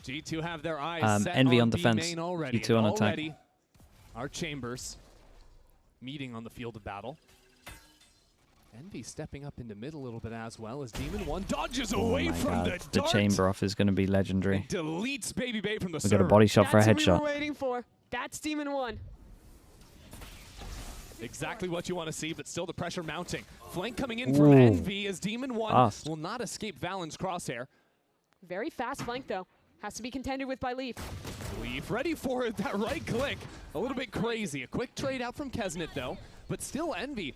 G2 have their eyes set Envy on B defense, main already. G2 on attack. Our chambers meeting on the field of battle. Envy stepping up into mid a little bit as well as Demon One dodges away from the dart. The chamber off is going to be legendary. Deletes Baby Bay from the We got a body shot for a headshot. That's what we were waiting for. That's Demon One. Exactly what you want to see, but still the pressure mounting. Flank coming in from Envy as Demon One will not escape Valen's crosshair. Very fast flank though. Has to be contended with by Leaf. Leaf ready for it. That right click. A little bit crazy. A quick trade out from Kesnet though, but still Envy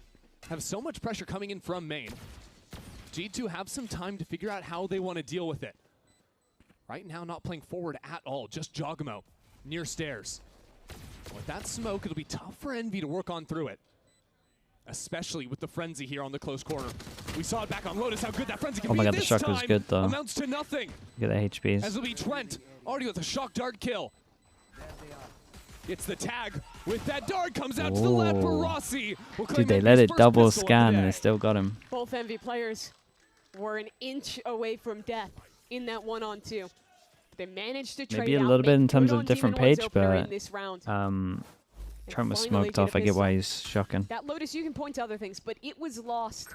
have so much pressure coming in from main. G2 have some time to figure out how they want to deal with it. Right now, not playing forward at all, just Jogamo near stairs. With that smoke, it'll be tough for Envy to work on through it, especially with the frenzy here on the close corner. We saw it back on Lotus, how good that frenzy can be. Oh my god, the this shock was good though. Amounts to nothing. Get the HPs. As it'll be Trent, already with a shock dart kill. It's the tag with that dart, comes out to the left for Rossi. Dude, they let it double scan and they still got him. Both Envy players were an inch away from death in that 1-on-2. They managed to trade maybe a little bit in terms of different page, but Trent was smoked off. I get why he's shocking. That Lotus, you can point to other things, but it was lost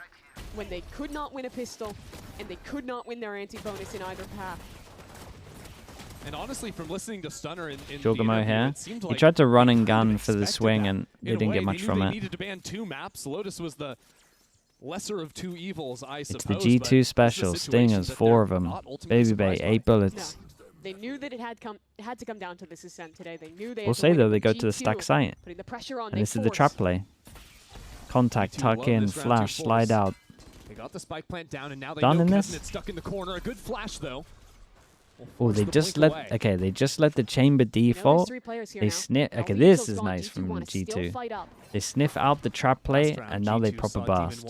when they could not win a pistol and they could not win their anti-bonus in either path. And honestly, from listening to Stunner in Jogamo here, like he tried to run and gun for the swing, and they didn't get much from it. They needed to ban 2 maps. Lotus was the lesser of 2 evils, I suppose. It's the G2 special. Stingers, 4 of them. Baby Bay, 8 bullets. No. They knew that it had to come down to this Ascent today. They knew they we'll say though, they go to the stack site. The pressure on, and this is the trap play. Contact, tuck in, flash, slide out. They got the spike plant down, and now they Done know in Kesnet this? stuck in the corner. A good flash though. Oh, they just let. Okay, they just let the chamber default. They sniff. Okay, this is nice from G2. They sniff out the trap play, and now they proper burst.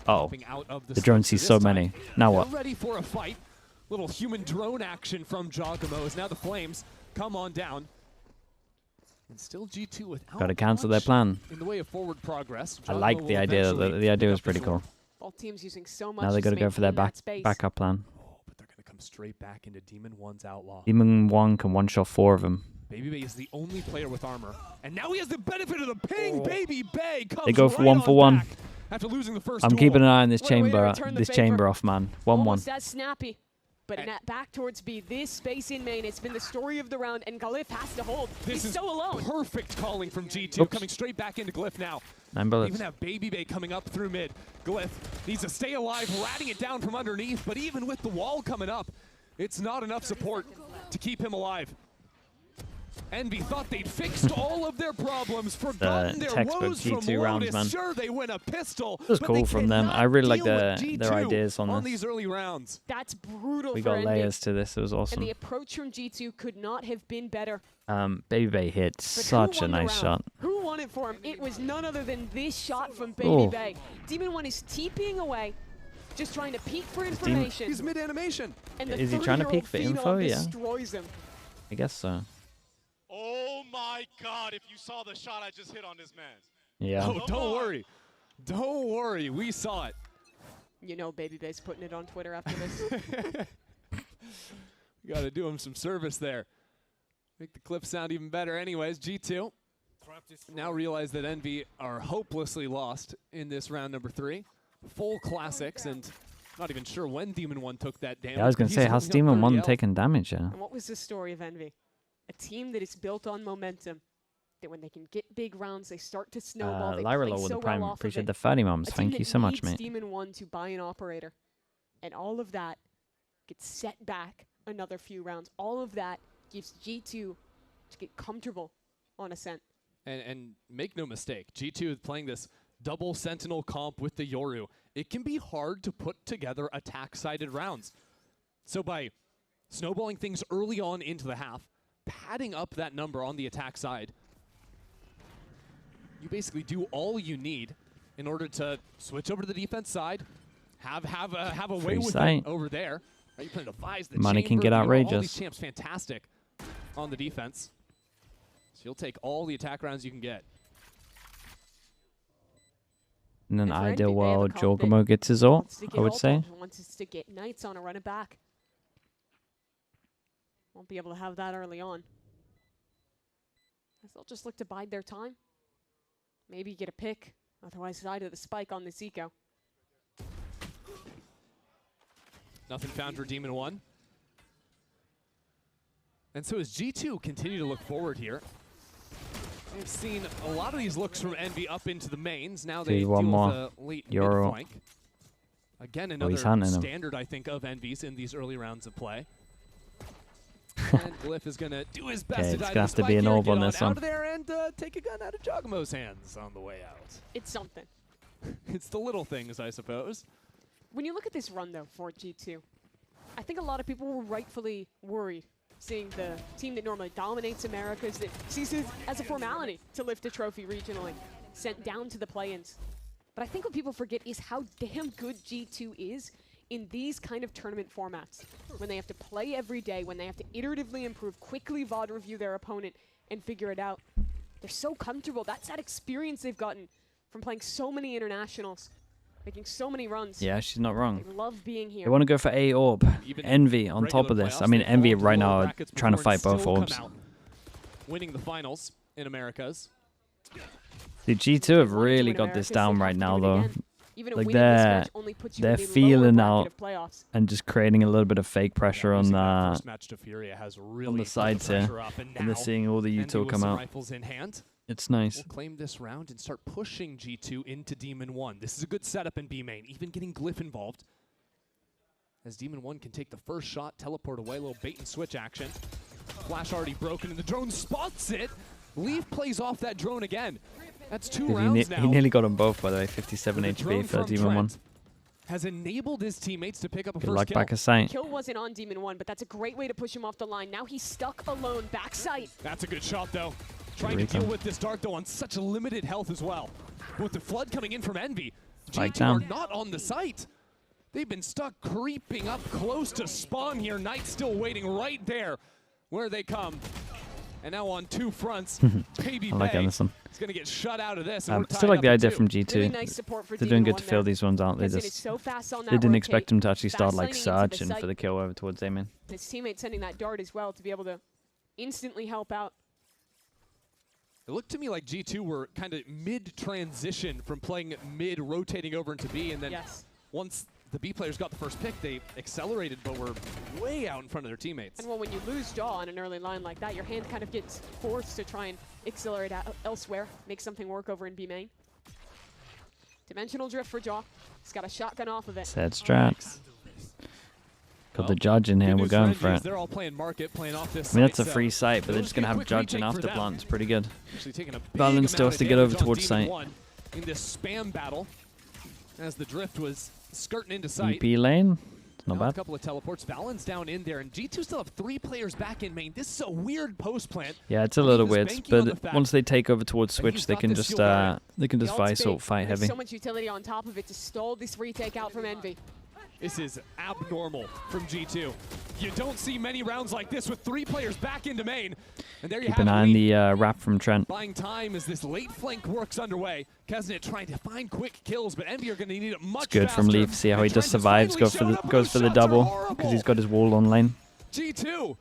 Oh, the drone sees so many. Now what? Ready for a fight. Little human drone action from Jogamo as now the flames come on down. And still G2 without Gotta cancel their plan. in the way of forward progress. I like the idea. The idea was pretty cool. All teams using so much Now they gotta go for their backup plan. But they're gonna come straight back into Demon One's outlaw. Demon One can one-shot 4 of them. Baby Bay is the only player with armor, and now he has the benefit of the ping. Baby Bay comes They go for right 1 for 1. After losing the first I'm duel. keeping an eye on this What a way to chamber. return the This favor. chamber off, man. 1-1. Almost as snappy. But back towards B, this space in main, it's been the story of the round, and Glyph has to hold. This He's so alone. Perfect calling from G2, Oops. coming straight back into Glyph now. 9 bullets. Even have Baby Bay coming up through mid. Glyph needs to stay alive, ratting it down from underneath, but even with the wall coming up, it's not enough support to keep him alive. Envy thought they'd fixed all of their problems, forgotten their textbook woes from G2 rounds, Lotus. man. Sure, they win a pistol, It was but cool they from them. cannot I really like deal with their G2 ideas on this. these early rounds. That's brutal We for got Envy. layers to this. It was And awesome. the approach from G2 could not have been better. Baby Bay hit But such who a won the nice round? shot. Who won it for him? It was none other than this shot from Baby Oh. Bay. Demon One is TPing away, just trying to peek for information. He's mid-animation. And the Is he trying to 30-year-old peek for phenom info? Yeah. destroys him. I guess so. Oh my god, if you saw the shot I just hit on this man. Yeah. Oh, don't worry. Don't worry. We saw it. You know Baby Bay's putting it on Twitter after this. We got to do him some service there. Make the clip sound even better. Anyways, G2 now realize that Envy are hopelessly lost in this round number 3. Full classics, and not even sure when Demon One took that damage. Yeah, I was gonna but say, he's how's holding up Demon One 30L. taking damage? Yeah. And what was the story of Envy? A team that is built on momentum. That when they can get big rounds, they start to snowball. They Lyra play Law with so the prime. well off Appreciate of the it. 30 mums. A team Thank that you so much, needs mate. Demon One to buy an operator, and all of that gets set back another few rounds. All of that gives G2 to get comfortable on Ascent. And make no mistake, G2 is playing this double Sentinel comp with the Yoru. It can be hard to put together attack-sided rounds. So by snowballing things early on into the half, padding up that number on the attack side, you basically do all you need in order to switch over to the defense side, have a way Free with sight. it over there. Right, you plan to devise the Money can chamber, get you know, all outrageous. these champs fantastic on the defense. So you'll take all the attack rounds you can get. In an And for ideal Envy, they have a world, comp that Jogamo gets his ult, wants to I get would ult say. off, wants us to get Knights on a run it back. Won't be able to have that early on. They'll just look to bide their time. Maybe get a pick. Otherwise, side of the spike on this eco. Nothing found for Demon 1. And so as G2 continue to look forward here, they've seen a lot of these looks from Envy up into the mains. Now they deal with a late mid-flank. Again, another standard, I think, of Envy's in these early rounds of play. And Glyph is going to do his best to it's going to have to be an orb on this one. Out of there and take a gun out of Jogamo's hands on the way out. It's something. It's the little things, I suppose. When you look at this run, though, for G2, I think a lot of people were rightfully worried seeing the team that normally dominates Americas, that sees it as a formality to lift a trophy regionally, sent down to the play-ins. But I think what people forget is how damn good G2 is in these kind of tournament formats. When they have to play every day, when they have to iteratively improve, quickly VOD review their opponent and figure it out. They're so comfortable. That's that experience they've gotten from playing so many internationals, making so many runs. Yeah, she's not wrong. They love being here. They want to go for A orb. Envy on top of this. I mean, Envy right now are trying to fight both orbs. Winning the finals in Americas. The G2 have really got this down right now, though. Like they're feeling out and just creating a little bit of fake pressure on the sides here, and they're seeing all the Util come out. It's nice. We'll claim this round and start pushing G2 into Demon 1. This is a good setup in B main, even getting Glyph involved. As Demon 1 can take the first shot, teleport away, a little bait and switch action. Flash already broken and the drone spots it. Leaf plays off that drone again. That's two rounds now. He nearly got them both, by the way. 57 HP for Demon 1. Has enabled his teammates to pick up a Good first luck kill. back Ascent. Kill wasn't on Demon 1, but that's a great way to push him off the line. Now he's stuck alone, backside. That's a good shot, though. Trying to deal with this Dark, though, on such a limited health as well. With the flood coming in from Envy, G2 are not on the site. They've been stuck creeping up close to spawn here. Knight's still waiting right there where they come. And now on two fronts, Baby I like Anderson. Is going to get shut out of this. Still like the idea from G2. Really nice support for They're doing good to fill these ones out. They just they didn't expect him to actually start like surging for the kill over towards Amen. His teammate sending that dart as well to be able to instantly help out. It looked to me like G2 were kind of mid-transition from playing mid, rotating over into B, and then once the B players got the first pick, they accelerated, but were way out in front of their teammates. And well, when you lose Jaw on an early line like that, your hand kind of gets forced to try and accelerate out elsewhere, make something work over in B main. Dimensional drift for Jaw. He's got a shotgun off of it. Sad strats. Got the judge in here, we're going for it. They're all playing market, playing off this I mean, that's a free site, but they're just going to have judge and afterplant. It's pretty good. VALORANT still has to get over towards site. In this spam battle, as the drift was skirting into sight. EP lane, not bad. A couple of teleports. VALORANT's down in there, and G2 still have 3 players back in main. This is a weird post plant. Yeah, it's a little weird, but once they take over towards switch, they can just Visor fight heavy. So much utility on top of it to stall this retake out from Envy. This is abnormal from G2. You don't see many rounds like this with 3 players back into main. And there you have it. Keep an eye on the wrap from Trent. Buying time as this late flank works underway. Kesnet trying to find quick kills, but Envy are going to need it much faster. It's good from Leaf. See how he just survives. Goes for the double because he's got his wall on lane. G2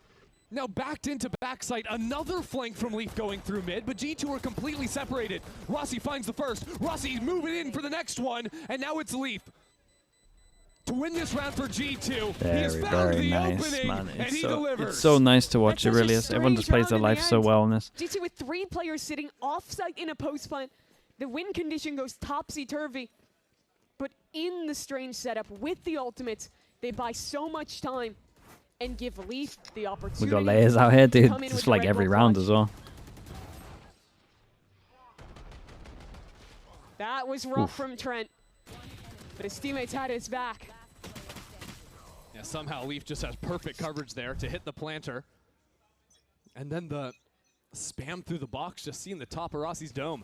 now backed into backside. Another flank from Leaf going through mid, but G2 are completely separated. Rossi finds the first. Rossi's moving in for the next one, and now it's Leaf. To win this round for G2, very nice, man. It's so nice to watch. It really is. Everyone just plays their life so well in this. G2 with 3 players sitting off-site in a post plant. The win condition goes topsy-turvy. But in the strange setup with the ultimates, they buy so much time and give Leaf the opportunity. We got layers out here, dude. It's for like every round as well. That was rough from Trent, but his teammates had his back. Yeah, somehow Leaf just has perfect coverage there to hit the planter. And then the spam through the box, just seeing the top of Rossi's dome.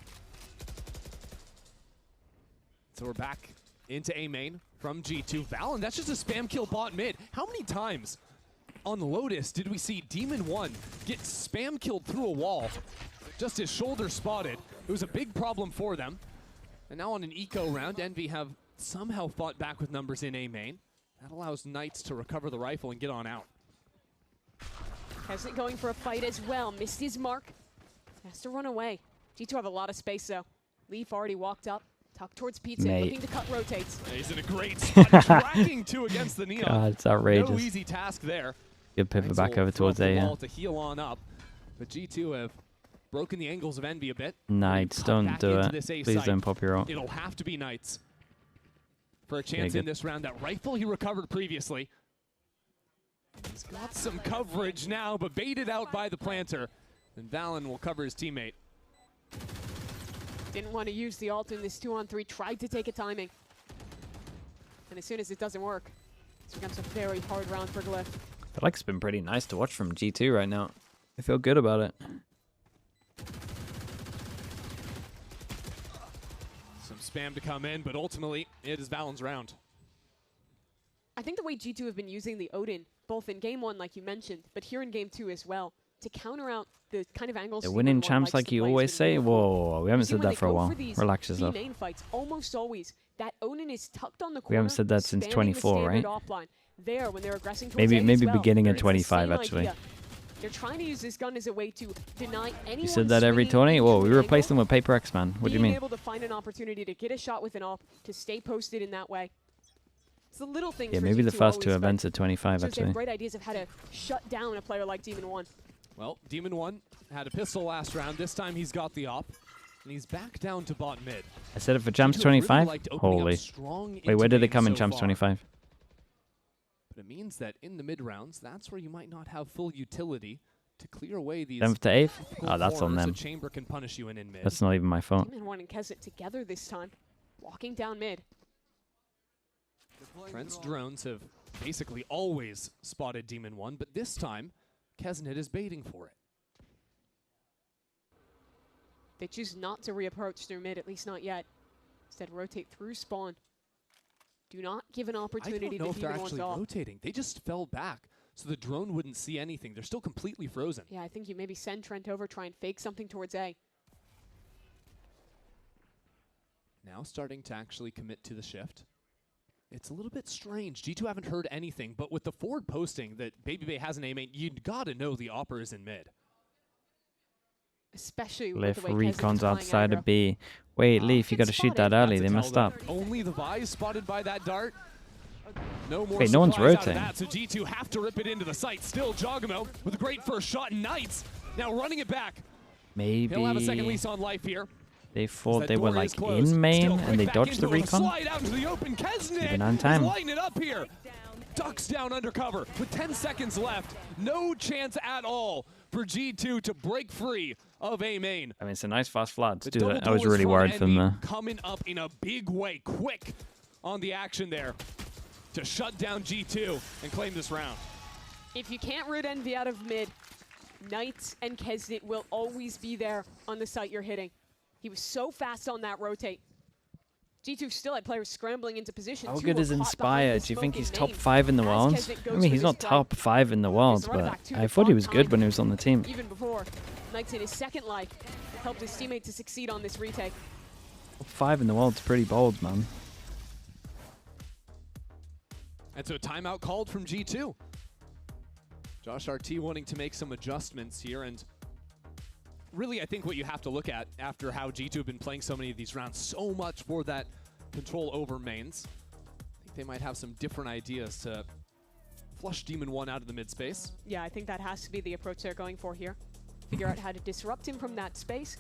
So we're back into A main from G2. VALORANT, that's just a spam kill bot mid. How many times on Lotus did we see Demon 1 get spam killed through a wall? Just his shoulder spotted. It was a big problem for them. And now on an eco round, Envy have somehow fought back with numbers in A main. That allows Knights to recover the rifle and get on out. Ascent going for a fight as well. Missed his mark. Has to run away. G2 have a lot of space though. Leaf already walked up. Tuck towards Pizza, looking to cut rotates. He's in a great spot, tracking 2 against the Neon. God, it's outrageous. No easy task there. Good pivot back over towards A. Yeah. To heal on up, but G2 have broken the angles of Envy a bit. Knights, don't do it. Please don't pop your ult. It'll have to be Knights for a chance in this round. That rifle he recovered previously. He's got some coverage now, but baited out by the planter. And Valen will cover his teammate. Didn't want to use the ult in this 2-on-3, tried to take a timing. And as soon as it doesn't work, this becomes a very hard round for Glyph. I feel like it's been pretty nice to watch from G2 right now. I feel good about it. Some spam to come in, but ultimately it is Valen's round. I think the way G2 have been using the Odin, both in game 1, like you mentioned, but here in game 2 as well, to counter out the kind of angles. They're winning champs like you always say. Whoa, we haven't said that for a while. Relax yourself. Main fights, almost always, that Odin is tucked on the corner. We haven't said that since 24, right? There, when they're aggressing maybe beginning of 25 actually. They're trying to use this gun as a way to deny anyone. You said that every tourney? Whoa, we replaced them with Paper X, man. What do you mean? Being able to find an opportunity to get a shot with an op, to stay posted in that way. It's the little things. Yeah, maybe the first 2 events at 25 actually. They have great ideas of how to shut down a player like Demon 1. Well, Demon 1 had a pistol last round. This time he's got the op, and he's back down to bot mid. I said it for champs 25? Holy. Wait, where did it come in champs 25? But it means that in the mid rounds, that's where you might not have full utility to clear away these 7th to 8th? Oh, that's on them. Chamber can punish you in mid. That's not even my fault. Demon 1 and Kesset together this time, walking down mid. Trent's drones have basically always spotted Demon 1, but this time, Kesnet is baiting for it. They choose not to reapproach through mid, at least not yet. Instead, rotate through spawn. Do not give an opportunity to I don't know if they're Demon 1's actually off. rotating. They just fell back, so the drone wouldn't see anything. They're still completely frozen. Yeah, I think you maybe send Trent over, try and fake something towards A. Now starting to actually commit to the shift. It's a little bit strange. G2 haven't heard anything, but with the forward posting that Baby Bay has an A main, you'd gotta know the Opera is in mid. Especially with Leaf the way recon's outside of B. Wait, Leaf, you gotta shoot that early. They messed up. Only the Vi's spotted by that dart. No more. Wait, no one's rotating. That, so G2 have to rip it into the site. Still Jogamo with a great first shot. Knights now running it back. Maybe he'll have a second lease on life here. They thought they were like in main and they dodged the recon. Slide out into the open. Even on time. Lighting it up here. Ducks down undercover with 10 seconds left. No chance at all for G2 to break free of A main. I mean, it's a nice fast flood. Let's do it. I was really worried for them there. Coming up in a big way, quick on the action there to shut down G2 and claim this round. If you can't root Envy out of mid, Knights and Kesnet will always be there on the site you're hitting. He was so fast on that rotate. G2 still had players scrambling into position. How good is Inspire? Do you think he's top 5 in the world? I mean, he's not top 5 in the world, but I thought he was good when he was on the team. Even before, Knights in his second life helped his teammate to succeed on this retake. Top 5 in the world's pretty bold, man. And so a timeout called from G2. Josh RT wanting to make some adjustments here, and really, I think what you have to look at after how G2 have been playing so many of these rounds, so much for that control over mains, I think they might have some different ideas to flush Demon 1 out of the mid space. Yeah, I think that has to be the approach they're going for here. Figure out how to disrupt him from that space.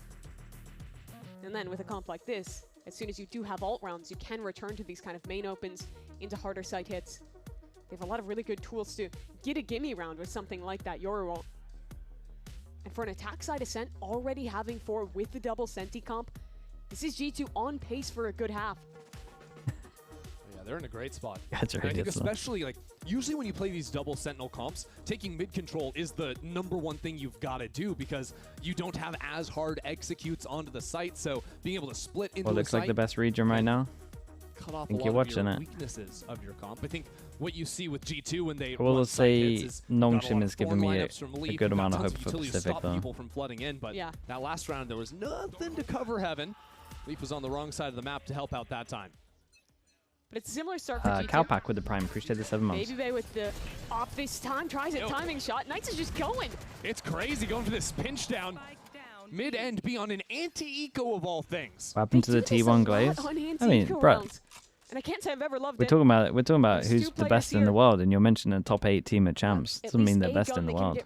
And then with a comp like this, as soon as you do have ult rounds, you can return to these kind of main opens into harder site hits. They have a lot of really good tools to get a gimme round with something like that Yoru ult. And for an attack side Ascent, already having 4 with the double Senti comp, this is G2 on pace for a good half. Yeah, they're in a great spot. That's right. I think especially, like, usually when you play these double Sentinel comps, taking mid control is the #1 thing you've got to do because you don't have as hard executes onto the site, so being able to split into well, looks like the best region right now. Cut off I think a you're lot of watching your it. weaknesses of your comp. I think what you see with G2 when they I will say hits Nongshim is giving me a Leaf, good amount of tons hope for utility to Pacific stop though. people from flooding in, but yeah, that last round there was nothing to cover Heaven. Leaf was on the wrong side of the map to help out that time. But it's a similar start for G2. Cowpack with the prime. Appreciate the 7 months. Baby with the off this time. Tries a timing shot. Knights is just going. It's crazy going for this pinch down. Mid-end be on an anti-eco of all things. What happened to the T1 Glaze? I mean, bro. And I can't say I've ever loved We're talking about who's the best in the world, and you're mentioning a top 8 team at champs. Doesn't mean they're best in the world.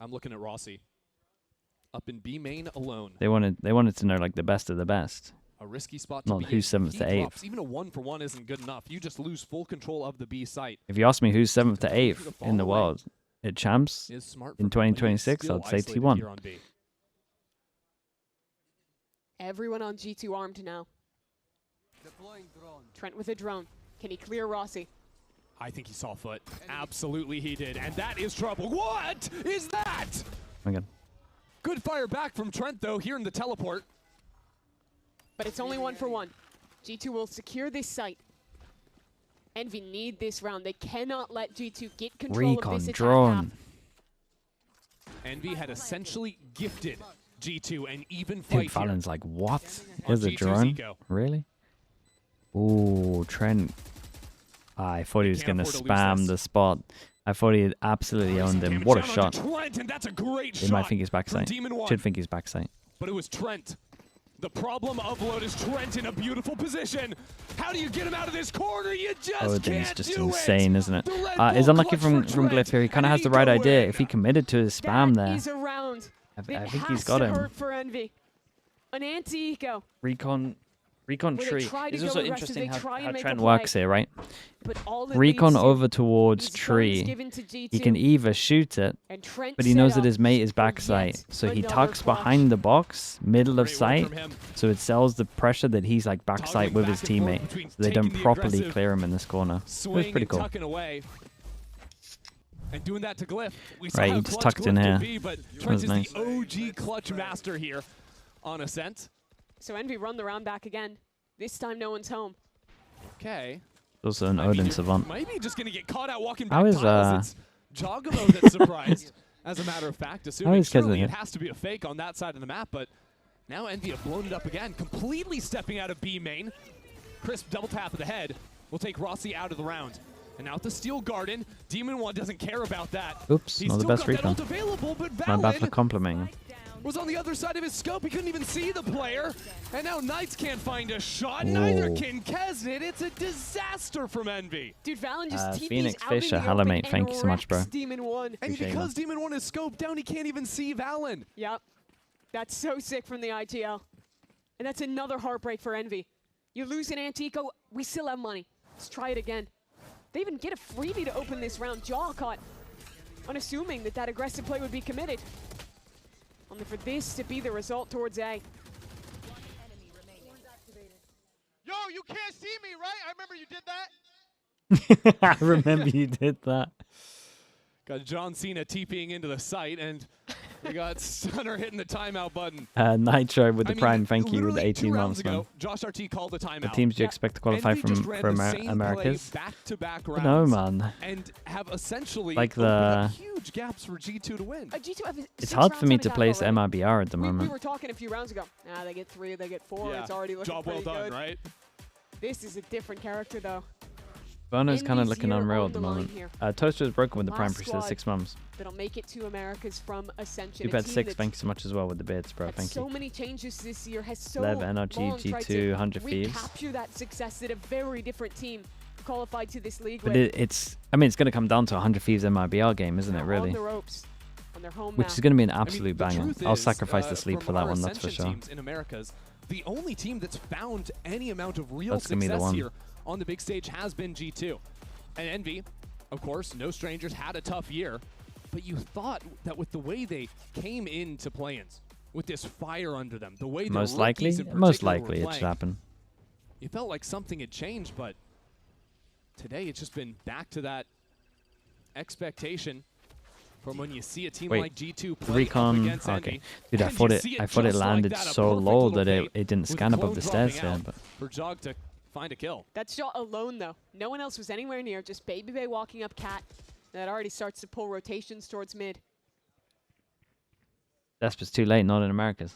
I'm looking at Rossi. Up in B main alone. They wanted to know like the best of the best. A risky spot to not who's 7th to 8th. Even a 1-for-1 isn't good enough. You just lose full control of the B site. If you ask me who's 7th to 8th in the world at champs in 2026, I'd say T1. Everyone on G2 armed now. Trent with a drone. Can he clear Rossi? I think he saw foot. Absolutely he did. And that is trouble. What is that? Oh my God. Good fire back from Trent, though, here in the teleport. But it's only 1-for-1. G2 will secure this site. Envy need this round. They cannot let G2 get control of this attack drone. Envy had essentially gifted G2 an even fight. Dude, Fallon's like, what? Here's a drone? Really? Ooh, Trent. I thought he was going to spam the spot. I thought he had absolutely owned him. What a shot. Trent, and that's a great they might think he's backside. Should think he's backside. But it was Trent. The problem of Load is Trent in a beautiful position. How do you get him out of this corner? You just Odin's can't just do insane, isn't it? Is unlucky from Glyph here. He kind of has the right idea. If he committed to his spam there, I think he's got him. For Envy. An anti-eco. Recon tree. It's also interesting how Trent works works here, right? Recon over towards tree. He can either shoot it, but he knows that his mate is backside. So he tucks behind the box, middle of sight, so it sells the pressure that he's like backside with his teammate. So they don't properly clear him in this corner. It was pretty cool. And doing that to Glyph. Right, he just tucked in here. That was nice. The OG clutch master here on Ascent. So Envy run the round back again. This time no one's home. Okay. Also an Odin savant. Maybe just going to get caught out walking back. How is It's Jogamo that's surprised, as a matter of fact, assuming surely it has to be a fake on that side of the map, but now Envy have blown it up again, completely stepping out of B main. Crisp double tap of the head will take Rossi out of the round. And now with the Steel Garden, Demon One doesn't care about that. Oops, not the best recon. My bad for complimenting him. Was on the other side of his scope. He couldn't even see the player. And now Knights can't find a shot. Neither can Kesnet. It's a disaster from Envy. Dude, Valen just Phoenix Fisher, hello mate. Thank you so much, bro. Demon One. And because Demon One is scoped down, he can't even see Valen. Yep. That's so sick from the IGL. And that's another heartbreak for Envy. You lose an Antico, we still have money. Let's try it again. They even get a freebie to open this round. Jaw caught, unassuming that aggressive play would be committed. Only for this to be the result towards A. Yo, you can't see me, right? I remember you did that. I remember you did that. Got John Cena TPing into the site, and we got Stunner hitting the timeout button. Nitro with the prime, thank you, with the 18 months, man. Josh RT called the timeout. The teams do you expect to qualify for Americas? Back-to-back rounds, no, man. And have essentially like the huge gaps for G2 to win. It's hard for me to place MIBR at the moment. We were talking a few rounds ago. They get 3, they get 4. Yeah. It's already looking Job well done, good. Right? This is a different character, though. Bono's kind of looking unreal at the moment. Toaster is broken with the prime for 6 months. That'll make it to Americas from Ascension. You've had 6, thank you so much as well with the bids, bro. Thank you. So many changes this year. Has so Lev, NRG, G2, 100 Thieves. Capture that success that a very different team qualified to this league. But it's going to come down to a 100 Thieves MIBR game, isn't it? Really. On the ropes, on their home Which is going to be an absolute banger. I'll sacrifice the sleep for that one. That's for sure. In Americas, the only team that's found any amount of real success here on the big stage has been G2. And Envy, of course, no strangers, had a tough year. But you thought that with the way they came into Playins, with this fire under them, the way most likely it should happen. You felt like something had changed, but today it's just been back to that expectation from when you see a team like G2 play recon, up against Envy. Dude, I thought it landed so low that it didn't scan above the stairs here. But for Jog to find a kill. That shot alone, though. No one else was anywhere near. Just Baby Bay walking up Cat. That already starts to pull rotations towards mid. Desper's too late, not in Americas.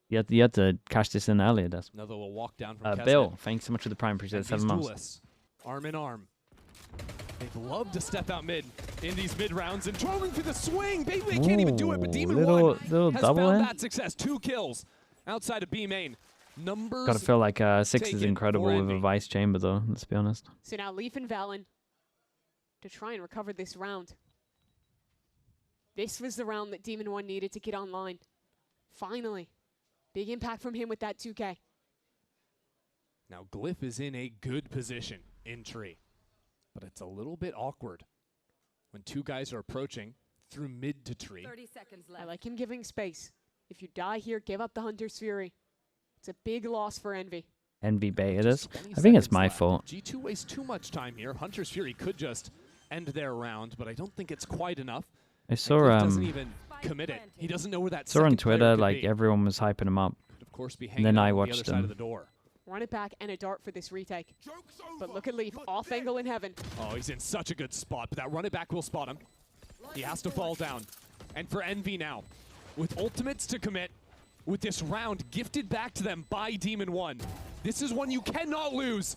You had to cash this in earlier, Des. Another little walk down from Bill, thanks so much for the prime. Appreciate it. 7 months. Arm in arm. They'd love to step out mid in these mid rounds and throwing for the swing. Baby can't even do it, but Demon One has found that success. 2 kills outside of B main. Numbers. Gotta feel like 6 is incredible with a Vice Chamber, though. Let's be honest. So now Leaf and Valen to try and recover this round. This was the round that Demon One needed to get online. Finally. Big impact from him with that 2K. Now Glyph is in a good position in tree, but it's a little bit awkward when 2 guys are approaching through mid to tree. 30 seconds left. I like him giving space. If you die here, give up the Hunter's Fury. It's a big loss for Envy. Envy baited us. I think it's my fault. G2 wastes too much time here. Hunter's Fury could just end their round, but I don't think it's quite enough. I saw doesn't even commit it. He doesn't know where that saw on Twitter like everyone was hyping him up. Could of course be and then I watched the other side of the door. Run it back and a dart for this retake. But look at Leaf, off angle in heaven. Oh, he's in such a good spot, but that run it back will spot him. He has to fall down. And for Envy now, with ultimates to commit, with this round gifted back to them by Demon One, this is one you cannot lose.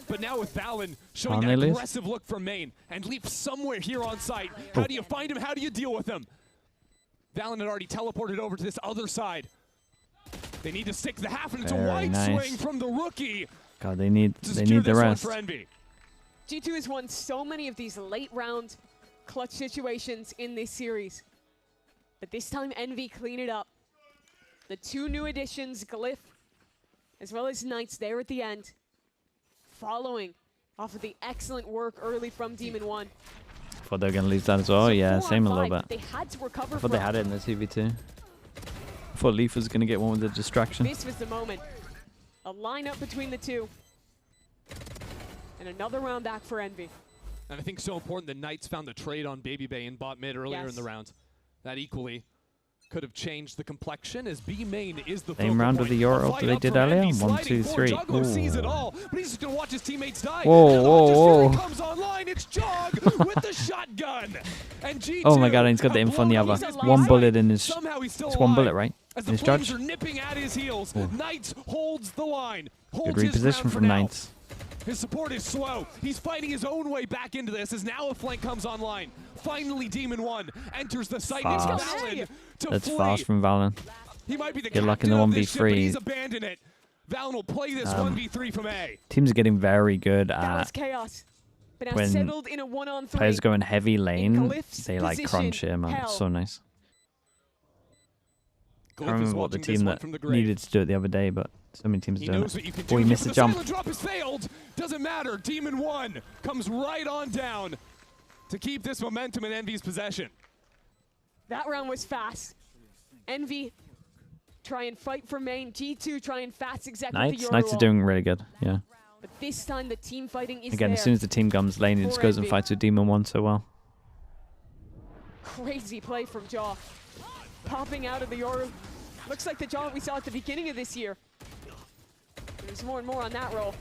But now with Valen showing that aggressive look from main and Leaf somewhere here on site. How do you find him? How do you deal with him? Valen had already teleported over to this other side. They need to stick the half, and it's a wide swing from the rookie. God, they need the rest. G2 has won so many of these late round clutch situations in this series. But this time Envy clean it up. The 2 new additions, Glyph, as well as Knights there at the end. Following off of the excellent work early from Demon One. Thought they were going to lose that as well. Yeah, same a little bit. They had to recover. I thought they had it in the 2v2. I thought Leaf was going to get one with the distraction. This was the moment. A lineup between the 2. And another round back for Envy. And I think so important that Knights found the trade on Baby Bay and bot mid earlier in the round. That equally could have changed the complexion as B main is the same round with the Euro ult that they did earlier. 1, 2, 3. Sees it all, but he's just gonna watch his teammates die. Whoa, whoa, whoa! Comes online. It's Jog with the shotgun. And G2 oh my God! And he's got the info on the other. 1 bullet in his. It's 1 bullet, right? As in his the judge. are nipping at his heels. Knights holds the line. Good reposition from Knights. His support is slow. He's fighting his own way back into this as now a flank comes online. Finally, Demon One enters the site. That's fast from Valen. He might be the Good luck in the 1v3. He's abandoned it. Valen will play this 1v3 from A. Teams are getting very good at chaos. But when settled in a 1-on-3. Players go in heavy lane, they like crunch here, man. It's so nice. I don't remember what the team that needed to do it the other day, but so many teams are doing it. Oh, he missed the jump. The drop has failed. Doesn't matter. Demon One comes right on down to keep this momentum in Envy's possession. That round was fast. Envy try and fight for main. G2 try and fast exactly. Knights are doing really good, yeah. But this time the team fighting is again, as soon as the team comes lane, he just goes and fights with Demon One so well. Crazy play from Jaw. Popping out of the Yoru. Looks like the Jaw we saw at the beginning of this year. There's more and more on that roll.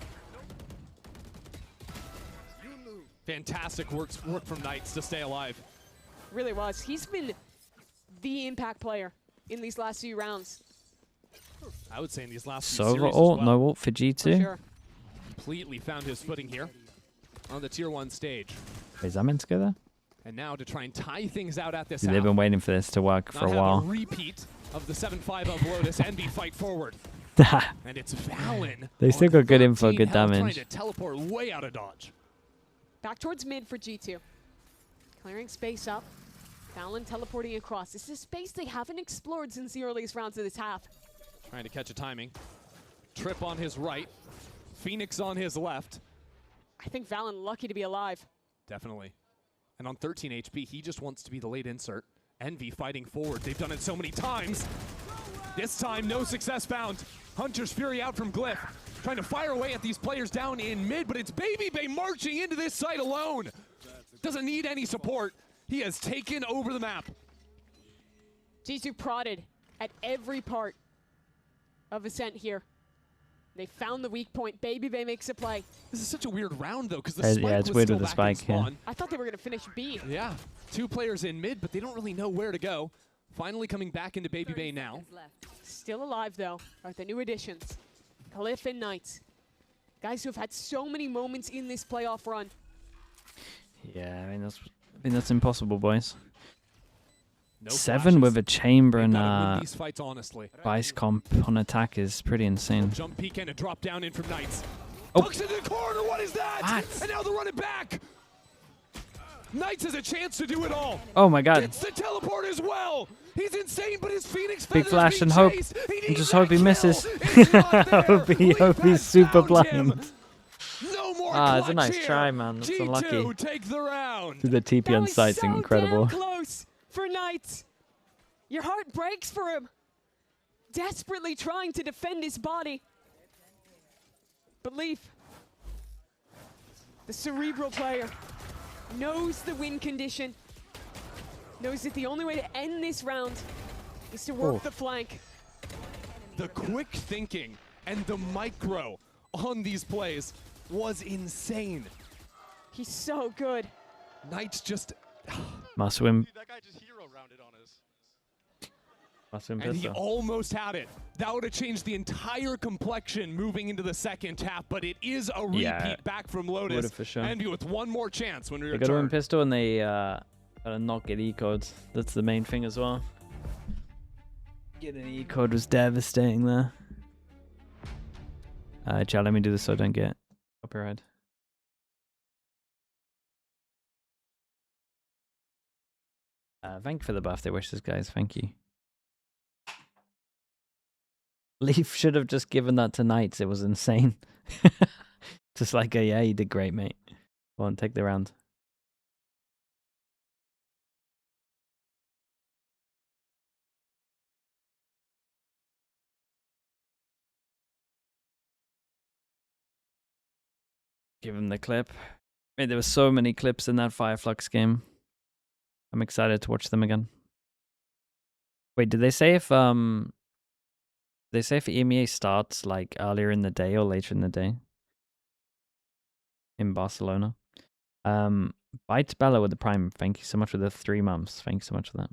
Fantastic work from Knights to stay alive. Really was. He's been the impact player in these last few rounds. I would say in these last few series as well. No ult for G2. For sure. Completely found his footing here on the Tier 1 stage. Is that meant to go there? And now to try and tie things out at this They've been waiting for this to work for a while. A repeat of the 7-5 of Lotus. Envy fight forward. And it's Valen. They still got good info, good damage. Trying to teleport way out of dodge. Back towards mid for G2. Clearing space up. Valen teleporting across. This is a space they haven't explored since the earliest rounds of this half. Trying to catch a timing. Trip on his right. Phoenix on his left. I think Valen lucky to be alive. Definitely. And on 13 HP, he just wants to be the late insert. Envy fighting forward. They've done it so many times. This time, no success found. Hunter's Fury out from Glyph. Trying to fire away at these players down in mid, but it's Baby Bay marching into this site alone. Doesn't need any support. He has taken over the map. G2 prodded at every part of Ascent here. They found the weak point. Baby Bay makes a play. This is such a weird round, though, because the spike it's was weird still with the back in spike here. spawn. I thought they were going to finish B. Yeah. 2 players in mid, but they don't really know where to go. finally coming back into Baby Bay now. Still alive, though, are the new additions. Cliff and Knight. Guys who have had so many moments in this playoff run. Yeah, I mean that's impossible, boys. No 7 with a chamber and these fights, honestly. vice comp on attack is pretty insane. Jump peek and a drop down in from Knights. Oh. Hooks into the corner, what is that? What? And now they're running back. Knights has a chance to do it all. Oh my god. It's the teleport as well. He's insane, but his Phoenix Big feathers flash being and hope. chased. And just hope he misses. It's not there. hope he's super blind. No more It's a clutch nice here. try, man. That's G2 unlucky. take the round. The TP That on was site's so incredible. damn close for Knight. Your heart breaks for him. Desperately trying to defend his body. But Leaf, the cerebral player, knows the win condition. Knows that the only way to end this round is to work the flank. The quick thinking and the micro on these plays was insane. He's so good. Knights just... Must win. That guy just hero rounded on us. Must win And he pistol. almost had it. That would have changed the entire complexion moving into the second half, but it is a repeat back from Lotus. Would've for sure. Envy with one more chance when we They got to win return. pistol and they gotta not get E-codes. That's the main thing as well. Getting an E-code was devastating there. Chat, let me do this so I don't get copyright. Thank you for the birthday wishes, guys. Thank you. Leaf should have just given that to Knights. It was insane. Just like, yeah, you did great, mate. Go on, take the round. Give him the clip. Man, there were so many clips in that Fireflux game. I'm excited to watch them again. Wait, did they say if EMEA starts like earlier in the day or later in the day? In Barcelona. Bites Bella with the Prime. Thank you so much for the 3 months. Thank you so much for that.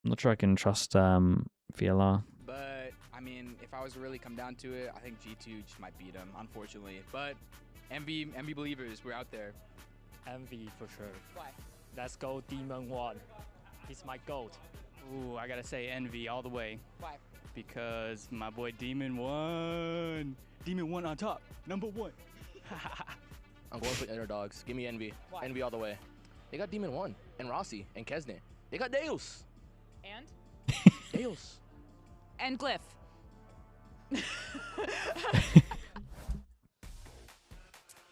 I'm not sure I can trust VLR. But I mean, if I was to really come down to it, I think G2 just might beat them, unfortunately. But Envy believers, we're out there. Envy for sure. Why? Let's go Demon 1. He's my GOAT. Ooh, I gotta say Envy all the way. Why? Because my boy Demon 1. Demon 1 on top. Number 1. I'm going for underdogs. Give me Envy. Why? Envy all the way. They got Demon 1 and Rossi and Kesne. They got Deus. And? Deus. And Glyph.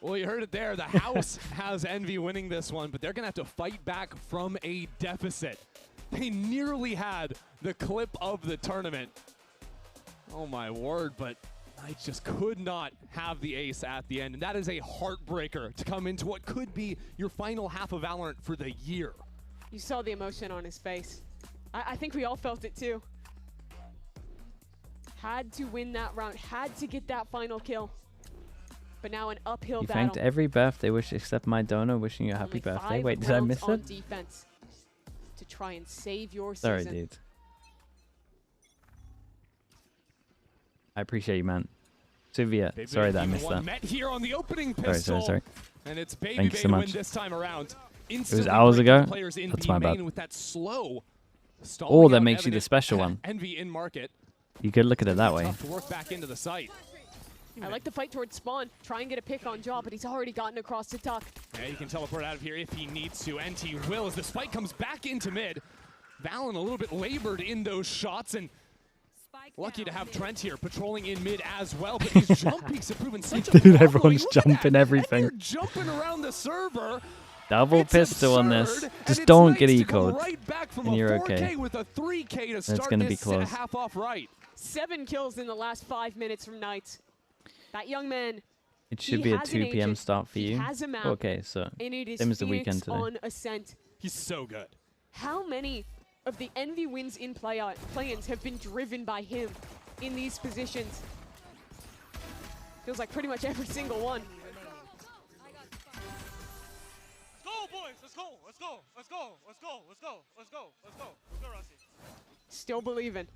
Well, you heard it there. The house has Envy winning this one, but they're going to have to fight back from a deficit. They nearly had the clip of the tournament. Oh, my word, but Knights just could not have the ace at the end. And that is a heartbreaker to come into what could be your final half of Valorant for the year. You saw the emotion on his face. I think we all felt it too. Had to win that round, had to get that final kill. But now an uphill You battle. thanked every birthday wish except my donor wishing you a happy Only birthday. 5 Wait, did I rounds miss on it? defense to try and save your Sorry, season. dude. I appreciate you, man. Suvia, Baby sorry Bay that I Demon missed 1 that. met here on the opening pistol. Sorry. And it's Baby Thank you Bay so to much. win this time around. It was hours ago. Players in That's B my bad. main with that slow Or stalling that out makes you the evident special one. Envy in market. You could look at it that way. Tough to work back into the site. I like the fight towards spawn, try and get a pick on Jaw, but he's already gotten across the tuck. Yeah, he can teleport out of here if he needs to, and he will as this fight comes back into mid. Valen a little bit labored in those shots, and lucky to have Trent here patrolling in mid as well, but his jump peaks have proven such a Dude, problem. everyone's Look at jumping that. everything. And they're jumping around the server. Double It's pistol on absurd, this. and Just it's don't Knights get to come E-codes. right back from and a you're 4K okay. with a 3K to That's start gonna be this and a close. half off right. 7 kills in the last 5 minutes from Knights. That young man, It should he be a has an 2 p.m. agent, start for he you. has a map, Okay, so and it is same as the Phoenix weekend today. on Ascent. He's so good. How many of the Envy wins in play-ins have been driven by him in these positions? Feels like pretty much every single one. Let's go, boys. Let's go. Let's go. Let's go. Let's go. Let's go. Let's go. Let's go. Let's go, Rossi. Still believing.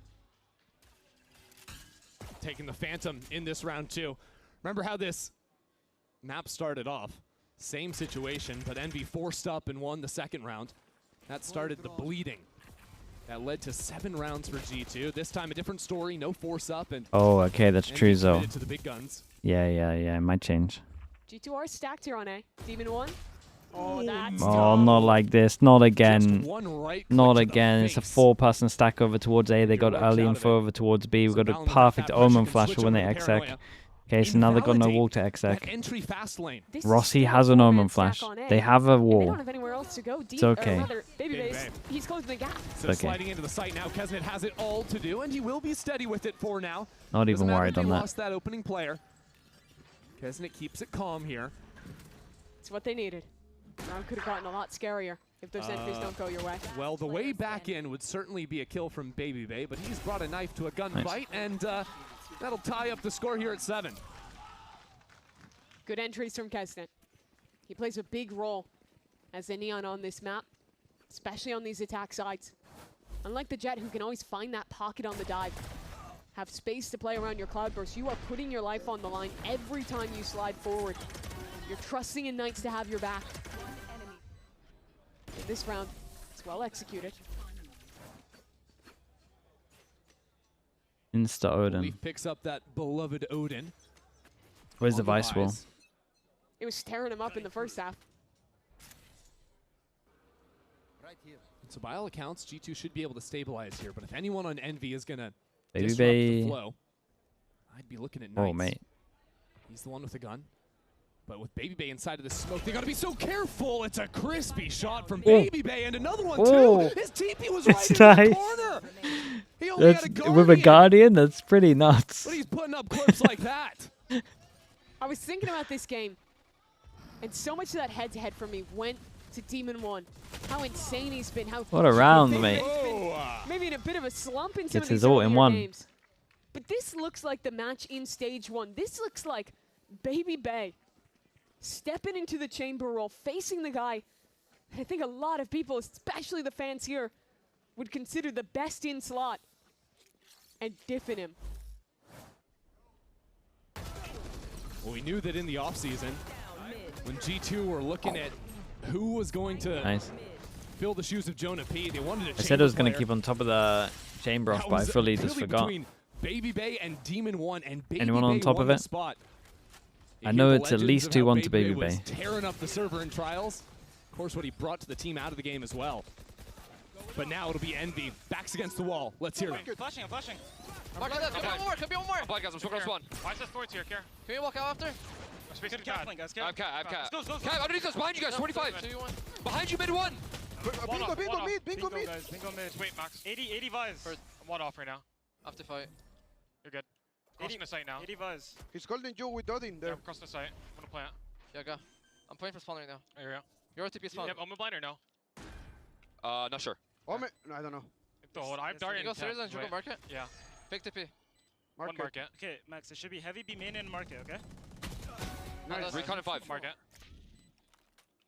Taking the Phantom in this round too. Remember how this map started off? Same situation, but Envy forced up and won the second round. That started the bleeding. That led to 7 rounds for G2. This time a different story, no force up, and Oh, okay, that's true, though. to the big guns. Yeah, it might change. G2 are stacked here on A. Demon 1. Oh, that's Oh, not like this. Not again. Just one right Not click to the again. It's a face. 4-person stack over towards A. They got Good early work out info of it. over towards B. We've got a Balin with perfect that pressure Omen can flasher switch when they over to exec. paranoia. Okay, so now they've got no Invalidate wall to that exec. entry fast lane. This is Rossi still a has an 4-man Omen stack flash. on A, They have a and they don't wall. have anywhere else to go. It's okay. Or rather, Baby Baby Base, Bay. he's closing the gap. So okay. sliding into the site now, Kesnet has it all to do, and he will be steady with it for now. Not Doesn't even matter worried if they on that. lost that opening player. Kesnet keeps it calm here. It's what they needed. Round could have gotten a lot scarier if those entries don't go your way. Well, the way back in would certainly be a kill from Baby Bay, but he's brought a knife to a gunfight, and that'll tie up the score here at 7. Good entries from Kesnet. He plays a big role as a Neon on this map, especially on these attack sides. Unlike the Jet, who can always find that pocket on the dive, have space to play around your Cloudburst, you are putting your life on the line every time you slide forward. You're trusting in Knights to have your back. In this round, it's well executed. Insta Odin. Leaf picks up that beloved Odin. Where's the on Vice wall? rise. It was tearing him up in the first half. So by all accounts, G2 should be able to stabilize here, but if anyone on Envy is going to Baby disrupt Bay. the flow, I'd be looking at Knights. Oh, mate. He's the one with the gun. But with Baby Bay inside of the smoke, they got to be so careful. It's a crispy shot from Baby Bay, and another one, Oh. too. His TP was right That's in the nice. corner. He only That's, had a Guardian. with a Guardian? That's pretty nuts. But he's putting up clips like that. I was thinking about this game, and so much of that head-to-head for me went to Demon 1. How insane he's been. How What a round, Baby mate. Bay's been maybe in a bit of a slump in some Gets of his these ult in earlier one. games. But this looks like the match in stage 1. This looks like Baby Bay stepping into the chamber role, facing the guy I think a lot of people, especially the fans here, would consider the best in slot, and diffing him. Well, we knew that in the offseason, when G2 were looking at who was going to fill the shoes of Jonah P, they wanted a I said I was going to keep on top of the chamber off, but I fully just forgot. Baby Bay and Demon 1, and Baby Anyone Bay on top won of the it? spot. I know it's at least 2-1 to Baby was Bay. Tearing up the server in trials. Of course, what he brought to the team out of the game as well. But now it'll be Envy. Backs against the wall. Let's hear it. Flashing, I'm flashing. Could be one more, could be one more. I'm guys, I'm smoking on one. Why is this forward here, Care? Can you walk out after? I'm spacing the cat. Guys, I have cat. Let's go. Cat, underneath us, behind you guys, 25. 2, 1. Behind you, mid one. Bingo mid. Guys, bingo mid. Wait, Max. 80 Vies. I'm one off right now. After fight. You're good. Crossing the site now. 80 Vies. He's holding you with Odin Yeah, there. I'm crossing the site. I'm gonna plant. Yeah, go. I'm playing for spawn right now. There you go. You're OTP spawn. Yep, I'm a blind or no? Not sure. Oh, no, I don't know. I'm darting. You go stairs and go market? Yeah. Fake TP. One market. Okay, Max, it should be heavy B main and market, okay? Nice. Recon in 5. Market.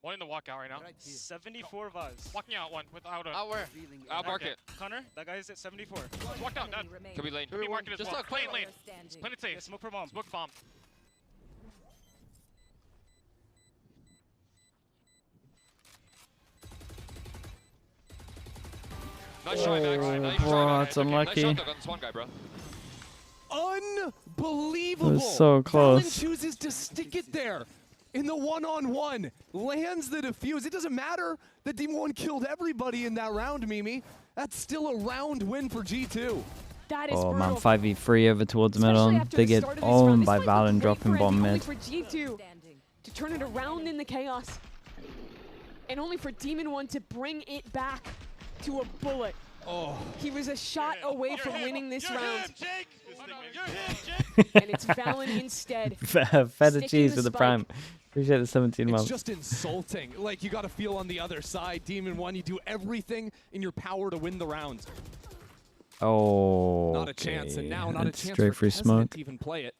One in the walkout right now. 74 Vaz. Walking out one without a. Out where? Out market. Connor, that guy is at 74. Walked out. Dead. Could be lane. Could be market as Just well. look. Playing lane. Playing it Yeah, safe. smoke for bomb. Smoke bomb. Nice try, Max. Nice bro, try. that's unlucky. Nice shot on this one guy, bro. Unbelievable. It was so close. Balin chooses to stick it there in the one-on-one. Lands the defuse. It doesn't matter that Demon 1 killed everybody in that round, Mimi. That's still a round win for G2. That is Oh man, brutal. 5v3 over towards the Especially middle. after They the get start of this round. owned This by might be Valen great dropping for bomb Envy, mid. only for G2 to turn it around in the chaos. And only for Demon 1 to bring it back to a bullet. Oh. He was a shot away from winning this round. Jake. You're him, Jake. And it's Valen instead. Feta Sticking cheese the with the spike. prime. Appreciate the 17 It's months. just insulting. Like, you got to feel on the other side. Demon 1, you do everything in your power to win the round. Oh, Not a chance, and now not a That's chance straight for free Kesnet smoke. to even play it.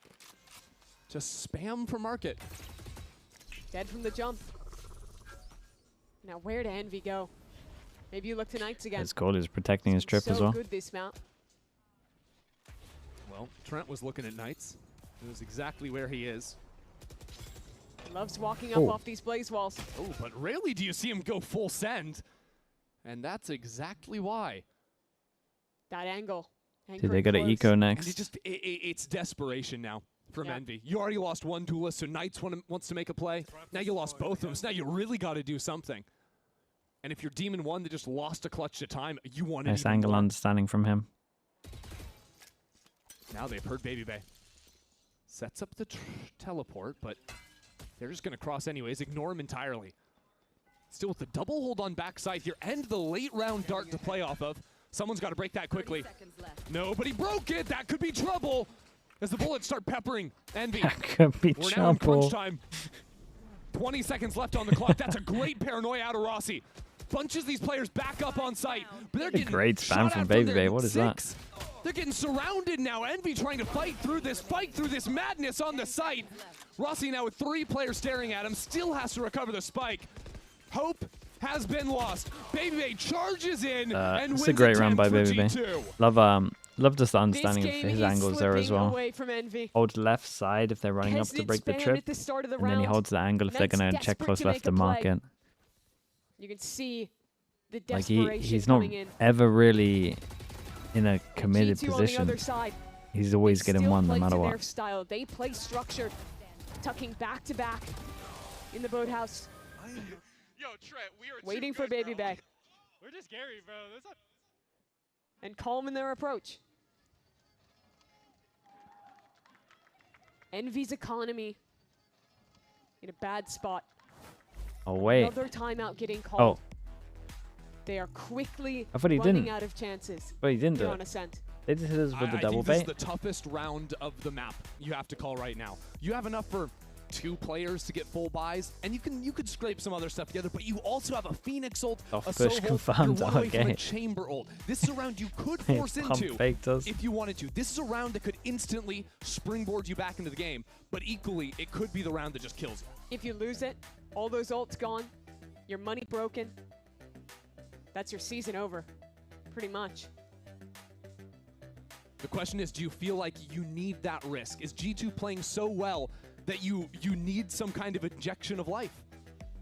Just spam for market. Dead from the jump. Now where to Envy go? Maybe you look to Knights again. His goal is protecting his trip so as well. Good this map. Well, Trent was looking at Knights. It was exactly where he is. Loves walking up off these blaze walls. Oh, but rarely do you see him go full send. And that's exactly why. That angle. Dude, they got to eco next. And it's desperation now from Envy. You already lost one duelist, so Knights wants to make a play. Now you lost both of them, so now you really got to do something. And if you're Demon 1 that just lost a clutch to time, you want to Nice angle understanding from him. Now they've heard Baby Bay. Sets up the teleport, but they're just going to cross anyways. Ignore him entirely. Still with the double hold on backside here and the late round dart to play off of. Someone's got to break that quickly. Nobody broke it. That could be trouble as the bullets start peppering Envy. That could be We're now in trouble. crunch time. 20 seconds left on the clock. That's a great paranoia out of Rossi. Bunches these players back up on site, but they're getting great spam from Baby Bay. What is that? They're getting surrounded now. Envy trying to fight through this madness on the site. Rossi now with 3 players staring at him, still has to recover the spike. Hope has been lost. Baby Bay charges in and wins. It's a great run by Baby Bay. Love just the understanding of his angles there as well. Hold left side if they're running up to break the trip, and then he holds the angle if they're going to check close left to mark it. You can see the Like desperation he's not ever really in a committed position. He's always getting one no matter what. Style. They play structured, tucking back to back in the boathouse. Yo, Trent, we are waiting for Baby Bay. We're just Gary, bro. And calm in their approach. Envy's economy in a bad spot. Oh wait. Another timeout getting called. They are quickly running out of chances. But he didn't do on it. Ascent. They just hit us with the double I think bait. this is the toughest round of the map you have to call right now. You have enough for 2 players to get full buys, and you could scrape some other stuff together, but you also have a Phoenix ult, a push Sov confirmed. ult, you're 1 away from a Okay. chamber ult. This is a round you could force into if you wanted to. This is a round that could instantly springboard you back into the game, but equally, it could be the round that just kills you. If you lose it, all those ults gone, your money broken, that's your season over, pretty much. The question is, do you feel like you need that risk? Is G2 playing so well that you need some kind of injection of life?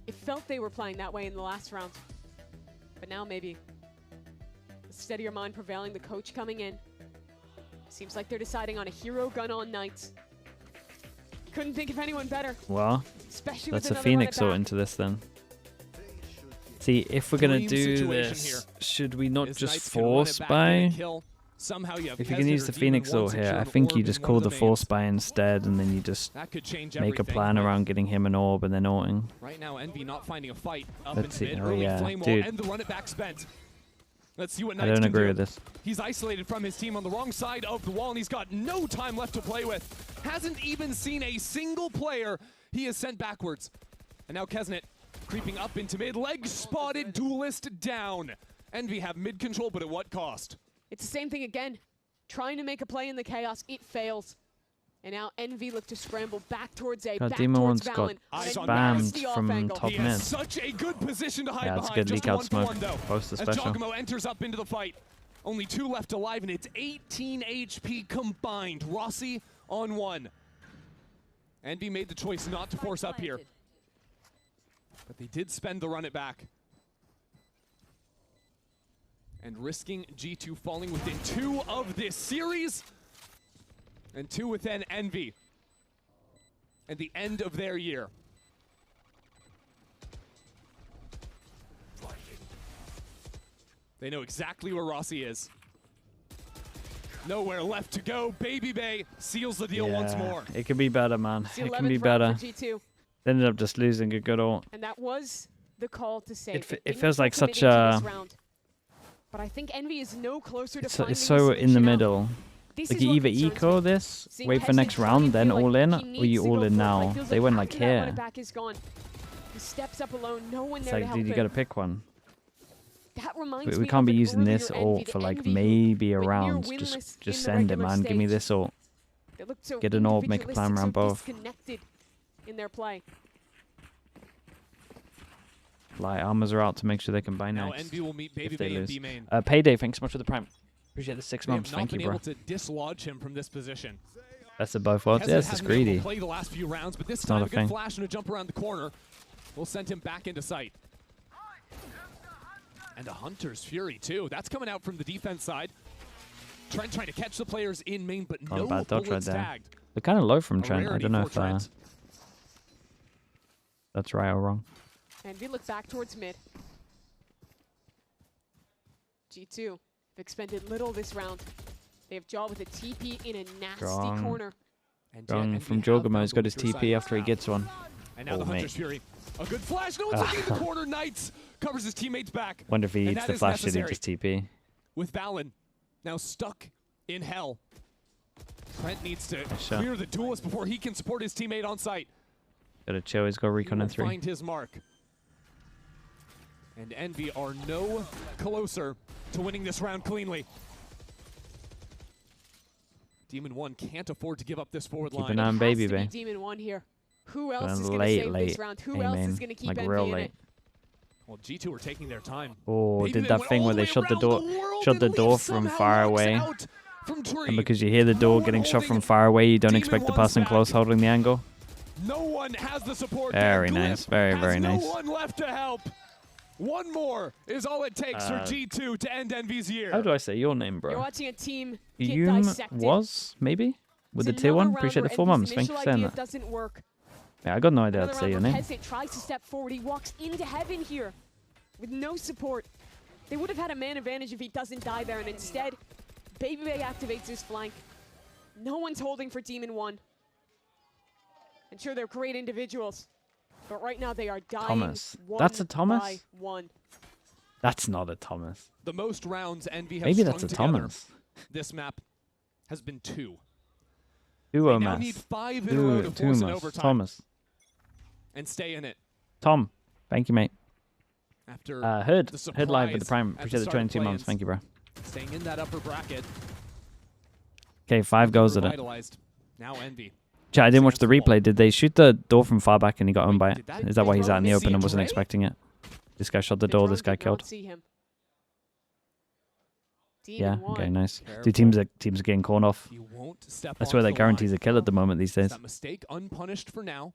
It felt they were playing that way in the last round. But now maybe a steadier mind prevailing, the coach coming in. Seems like they're deciding on a hero gun on Knights. Couldn't think of anyone better. Well, especially that's with a Phoenix ult into this then. See, if we're going to do this, should we not just force buy? If you can use the Phoenix ult here, I think you just call the force buy instead, and then you just make a plan around getting him an orb and then ulting. Right now, Envy not finding a fight up Let's see. in mid. Oh Early yeah, flame wall dude. and the run it back spent. Let's see what I Knights don't can agree do. with this. He's isolated from his team on the wrong side of the wall, and he's got no time left to play with. Hasn't even seen a single player. He is sent backwards. And now Kesnet creeping up into mid. Leg spotted, duelist down. Envy have mid control, but at what cost? It's the same thing again. Trying to make a play in the chaos, it fails. And now Envy look to scramble back towards A, God, back Demon towards One's got Valen. spammed from top He mid. has such a good position to hide Yeah, it's behind. good leak Just out 1 for smoke. 1 though. Post the As special. Giacomo enters up into the fight. Only 2 left alive, and it's 18 HP combined. Rossi on 1. Envy made the choice not to force up here. But they did spend the run it back. And risking G2 falling within 2 of this series. And 2 within Envy. And the end of their year. They know exactly where Rossi is. Nowhere left to go. Baby Bay seals the deal once more. It could be better, man. It's the It can be 11th round better. for G2. They ended up just losing a good ult. And that was the call to save. It feels like such a. a... But I think Envy is no closer to finding It's so the in the solution out. middle. This Like is you what either concerns eco me. this, Seeing wait for Kesnet next trying round, to then feel all like in, he or needs you to all go in for it. now. Feels They like went like after that run it here. back is gone. He steps up alone, no one It's there to like, help dude, you him. gotta pick one. That reminds We me can't of be an using earlier this Envy, ult the for like Envy who maybe a went near round. winless Just in send the it, regular man. Give me stage. this ult. They looked so Get an orb, make a plan individualistic, around so both. disconnected in their play. Light armors are out to make sure they can buy Now next. Envy will meet Baby if they Bay in lose. B main. Payday, thanks so much for the prime. Appreciate the 6 They have months. not Thank you, been bro. able to dislodge him from this position. Best of both worlds. Kesnet Yeah, this is hasn't been able greedy. to play the last few rounds, but this It's time not a a good thing. flash and a jump around the corner will send him back into sight. And a Hunter's Fury too. That's coming out from the defense side. Trent trying to catch the players in main, but Not a no bad dodge right bullets there. tagged. They're kind of low from A Trent. I rarity don't know for if Trent. that's right or wrong. And we look back towards mid. G2 have expended little this round. They have Jaw with a TP in a nasty Strong. corner. And Wrong Jet from Envy have Jogama. He's found got the his weaker TP side. after he gets one. And now Oh, the mate. Hunter's Fury. A good flash. No one's looking in the corner. Knights covers his teammates back. Wonder if he And eats that the is flash, did he necessary. just TP? With Valen now stuck in hell. Trent needs to Nice shot. clear the duelist before he can support his teammate on site. Gotta chill. He's got He recon will in 3. find his mark. And Envy are no closer to winning this round cleanly. Demon 1 can't afford to give up this forward Keep line. an eye on Has Baby to be Bay. Demon 1 here. Who else Going is going to late, save late. this round? Who Hey, else man. is going to keep Like Envy real in late. it? Well, G2 are taking their time. Oh, Maybe did they that went thing all where the they way shut the around door, world shut the and door Leaf from somehow far walks away. out from Tree. And because you hear the door No one getting shot holding from far away, you don't Demon expect the One's person back. close holding the angle. No one has the support. Very there. nice. Glyph Very, has very nice. No one left to help. One more is all it takes for G2 to end Envy's year. How do I say your name, You're bro? watching a team get Yum dissected. was, maybe? With the It's tier another 1? round Appreciate the where 4 Envy's months. Thank you initial for saying idea that. doesn't work. Yeah, I got no idea how Another to say round your where name. Peasant tries to step forward. He walks into heaven here with no support. They would have had a man advantage if he doesn't die there, and instead, Baby Bay activates his flank. No one's holding for Demon 1. And sure, they're great individuals, but right now they are dying. Thomas. One That's a Thomas? by one. That's not a Thomas. The most rounds Envy have Maybe strung that's a together Thomas. this map has been 2. Duo They now mass. need 5 in a row to force an overtime Thomas. and stay in it. Tom. Thank you, mate. After Heard. the Heard live with the surprise prime. at the Appreciate the start of 22 months. Playins. Thank you, bro. Staying in that upper bracket. Okay, 5 goes at it. Revitalized. Now Envy. Chat, I didn't watch the Sam's replay. Did they shoot the door from far back and he got owned by it? did that Is that why he's out in the throw open and miss wasn't Dre? expecting it? This guy shot the The door, drone this guy did killed. not see him. Yeah, Demon okay, 1. nice. Careful. Dude, teams are getting corned off. You won't step That's onto where that the guarantees line. a kill at the moment these days. That mistake unpunished for now.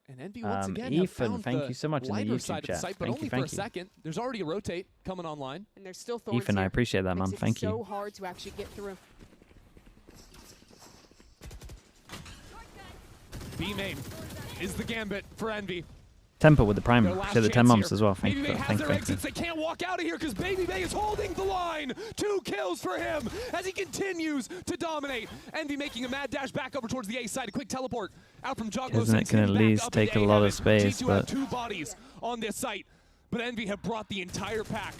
And Envy once again Ethan, have found thank the you so much in the lighter YouTube side of the chat. site, but Thank only you, for a thank you. second. There's already a rotate coming online. And there's still thorns Ethan, I here. appreciate that, man. Makes it Thank so you. hard to actually get through. B main is the gambit for Envy. Temper with the prime. Their last Appreciate the 10 chance months here. as well. Thank Baby you. Bay has Thank their you. exits. They can't walk out of here because Baby Bay is holding the line. 2 kills for him as he continues to dominate. Envy making a mad dash back over towards the A side. A quick teleport out from Juggalo. Isn't it sends gonna him at back least up take into a lot of heaven. space, G2 but- have 2 bodies on this site, but Envy have brought the entire pack.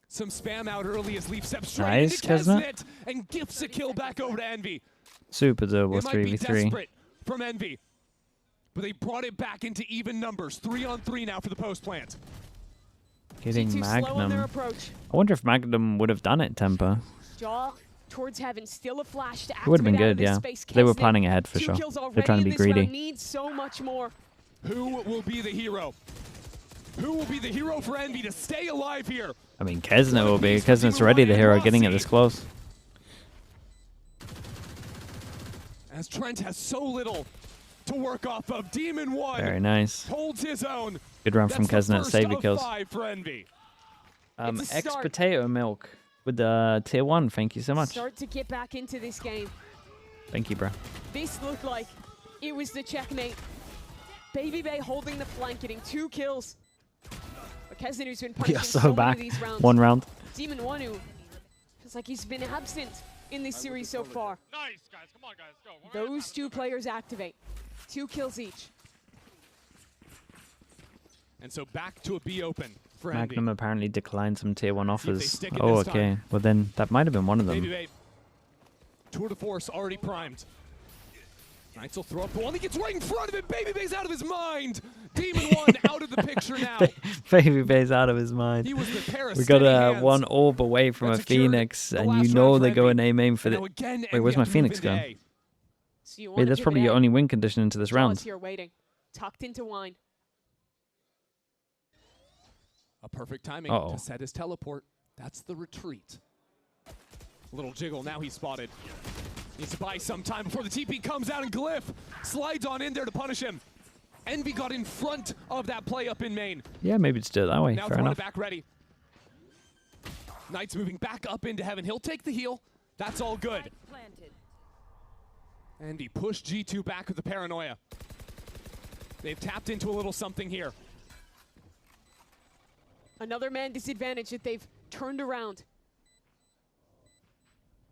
Some spam out early as Leaf steps straight Nice, into Kesnet. Kesnet and gifts a kill back over to Envy. Super doable It might be 3v3. desperate from Envy, but they brought it back into even numbers. 3-on-3 now for the post plant. Getting G2 slow on their Magnum. approach. I wonder if Magnum would have done it, Temper. Jaw towards heaven, still a flash to It would have been activate out of good, this yeah. space. They were Kesnet, planning ahead for 2 sure. kills They're already trying to in be this round, greedy. needs so much more. Who will be the hero? Who will be the hero for Envy to stay alive here? I mean, Kesnet will be. Kesnet's already the hero getting it this close. As Trent has so little to work off of. Demon 1 Very nice. holds his own. Good run from That's the Kesnet. first Save the of kills. 5 for Envy. It's a Ex start. Potato Milk with the tier 1. Thank you so much. Start to get back into this game. Thank you, bro. This looked like it was the checkmate. Baby Bay holding the flank, getting 2 kills. But Kesnet, who's been We punishing are so so many back. of these rounds. 1 round. Demon 1, who feels like he's been absent in this series so far. Nice, guys. Come on, guys. Go. Those 2 players activate. 2 kills each. And so back to a B open for Magnum Envy. apparently declined some tier 1 offers. stick it Oh, this okay. time. Well, then that might have been one of Baby them. Bay. Tour de force already primed. Knights will throw up the one. He gets right in front of it. Baby Bay's out of his mind. Demon 1 out of the picture now. Baby Bay's out of his mind. He was the pair of We got steady a hands 1 orb away from that a secured Phoenix, the and last you know round for they go in Envy. A main for And the. now again, Wait, Envy where's have my to move Phoenix into going? A. So you Wait, want that's to probably your only win condition into this Jaw's round. here waiting, tucked into wine. A perfect timing to set his teleport. That's the retreat. Little jiggle, now he's spotted. Needs to buy some time before the TP comes out, and Glyph slides on in there to punish him. Envy got in front of that play up in main. Yeah, maybe just do it that way. Now Fair enough. It back ready. Knight's moving back up into heaven. He'll take the heal. That's all good. Envy pushed G2 back with the paranoia. They've tapped into a little something here. Another man disadvantage that they've turned around.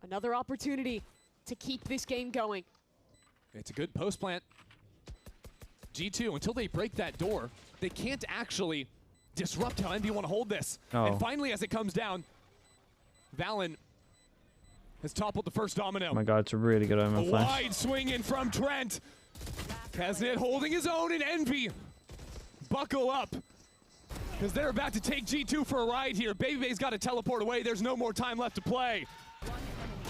Another opportunity to keep this game going. It's a good post plant. G2, until they break that door, they can't actually disrupt how Envy want to hold this. And finally, as it comes down, Valen has toppled the first domino. Oh my god, it's a really good omen flash. Wide swing in from Trent. Kesnet holding his own, and Envy buckle up, because they're about to take G2 for a ride here. Babybay's got to teleport away. There's no more time left to play.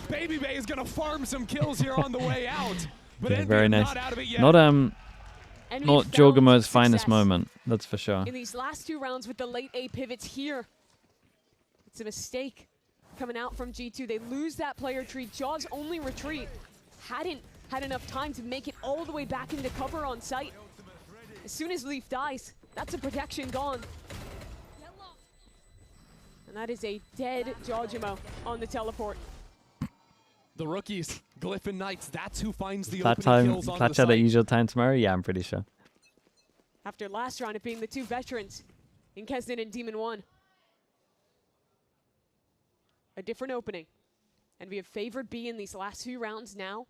Babybay is going to farm some kills here on the way out. But Yeah, Envy very are nice. not out of it yet. Not Jorgamo's finest moment, that's for sure. In these last 2 rounds with the late A pivots here, it's a mistake coming out from G2. They lose that player tree. Jaw's only retreat hadn't had enough time to make it all the way back into cover on site. As soon as Leaf dies, that's a protection gone. And that is a dead Jawjamo on the teleport. The rookies, Glyph and Knights, that's who finds the That opening time, kills on the Platch at site. usual time tomorrow? Yeah, I'm pretty sure. After last round, it being the 2 veterans in Kesnet and Demon 1. A different opening. And we have favored B in these last 2 rounds now.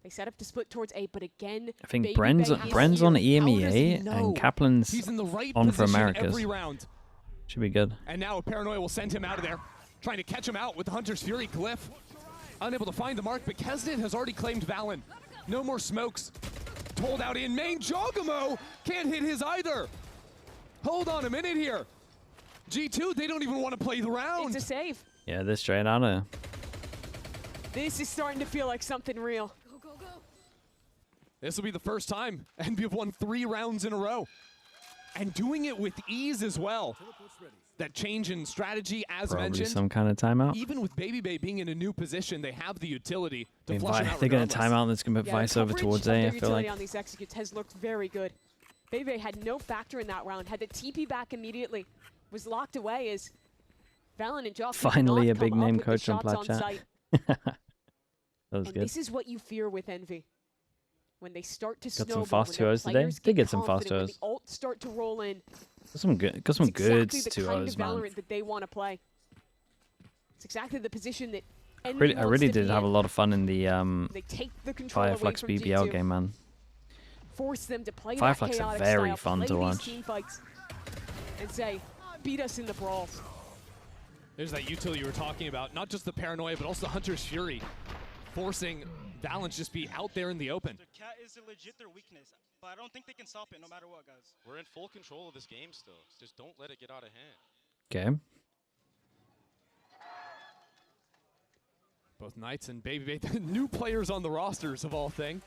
They set up to split towards A, but again, I think Bren's on EMEA and Kaplan's He's in the right on for position Americas. every round. Should be good. And now a paranoia will send him out of there. Trying to catch him out with the Hunter's Fury. Glyph unable to find the mark, but Kesnet has already claimed Valen. No more smokes. Told out in main. Jawjamo can't hit his either. Hold on a minute here. G2, they don't even want to play the round. It's a save. Yeah, they're straight out of. This is starting to feel like something real. This will be the first time Envy have won 3 rounds in a row. And doing it with ease as well. That change in strategy, as Probably mentioned. some kind of timeout. Even with Babybay being in a new position, they have the utility to flush him out They're going to regardless. time out and it's going to put Vice over towards A, I feel utility like. on these executes has looked very good. Babybay had no factor in that round, had the TP back immediately, was locked away as Valen and Joff Finally a big name coach on Platch Chat. That was And good. this is what you fear with Envy. When they start to Got some snowball, fast when their 2-0s today. players Did get some confident, fast when 2-0s. the ults start to roll in. Got some good It's goods exactly the kind 2-0s, of man. VALORANT that they want to play. It's exactly the position that Envy I wants really to did be have a in. lot of fun in the They take the control away Fireflux from BBL G2. game, man. Force them to play Fireflux that are chaotic very style, fun play to these watch. team fights, and say, beat us in the brawls. There's that utility you were talking about. Not just the paranoia, but also the Hunter's Fury. Forcing Valen to just be out there in the open. The cat is legit their weakness, but I don't think they can stop it no matter what, guys. We're in full control of this game still. Just don't let it get out of hand. Okay. Both Knights and Babybay, new players on the rosters of all thing,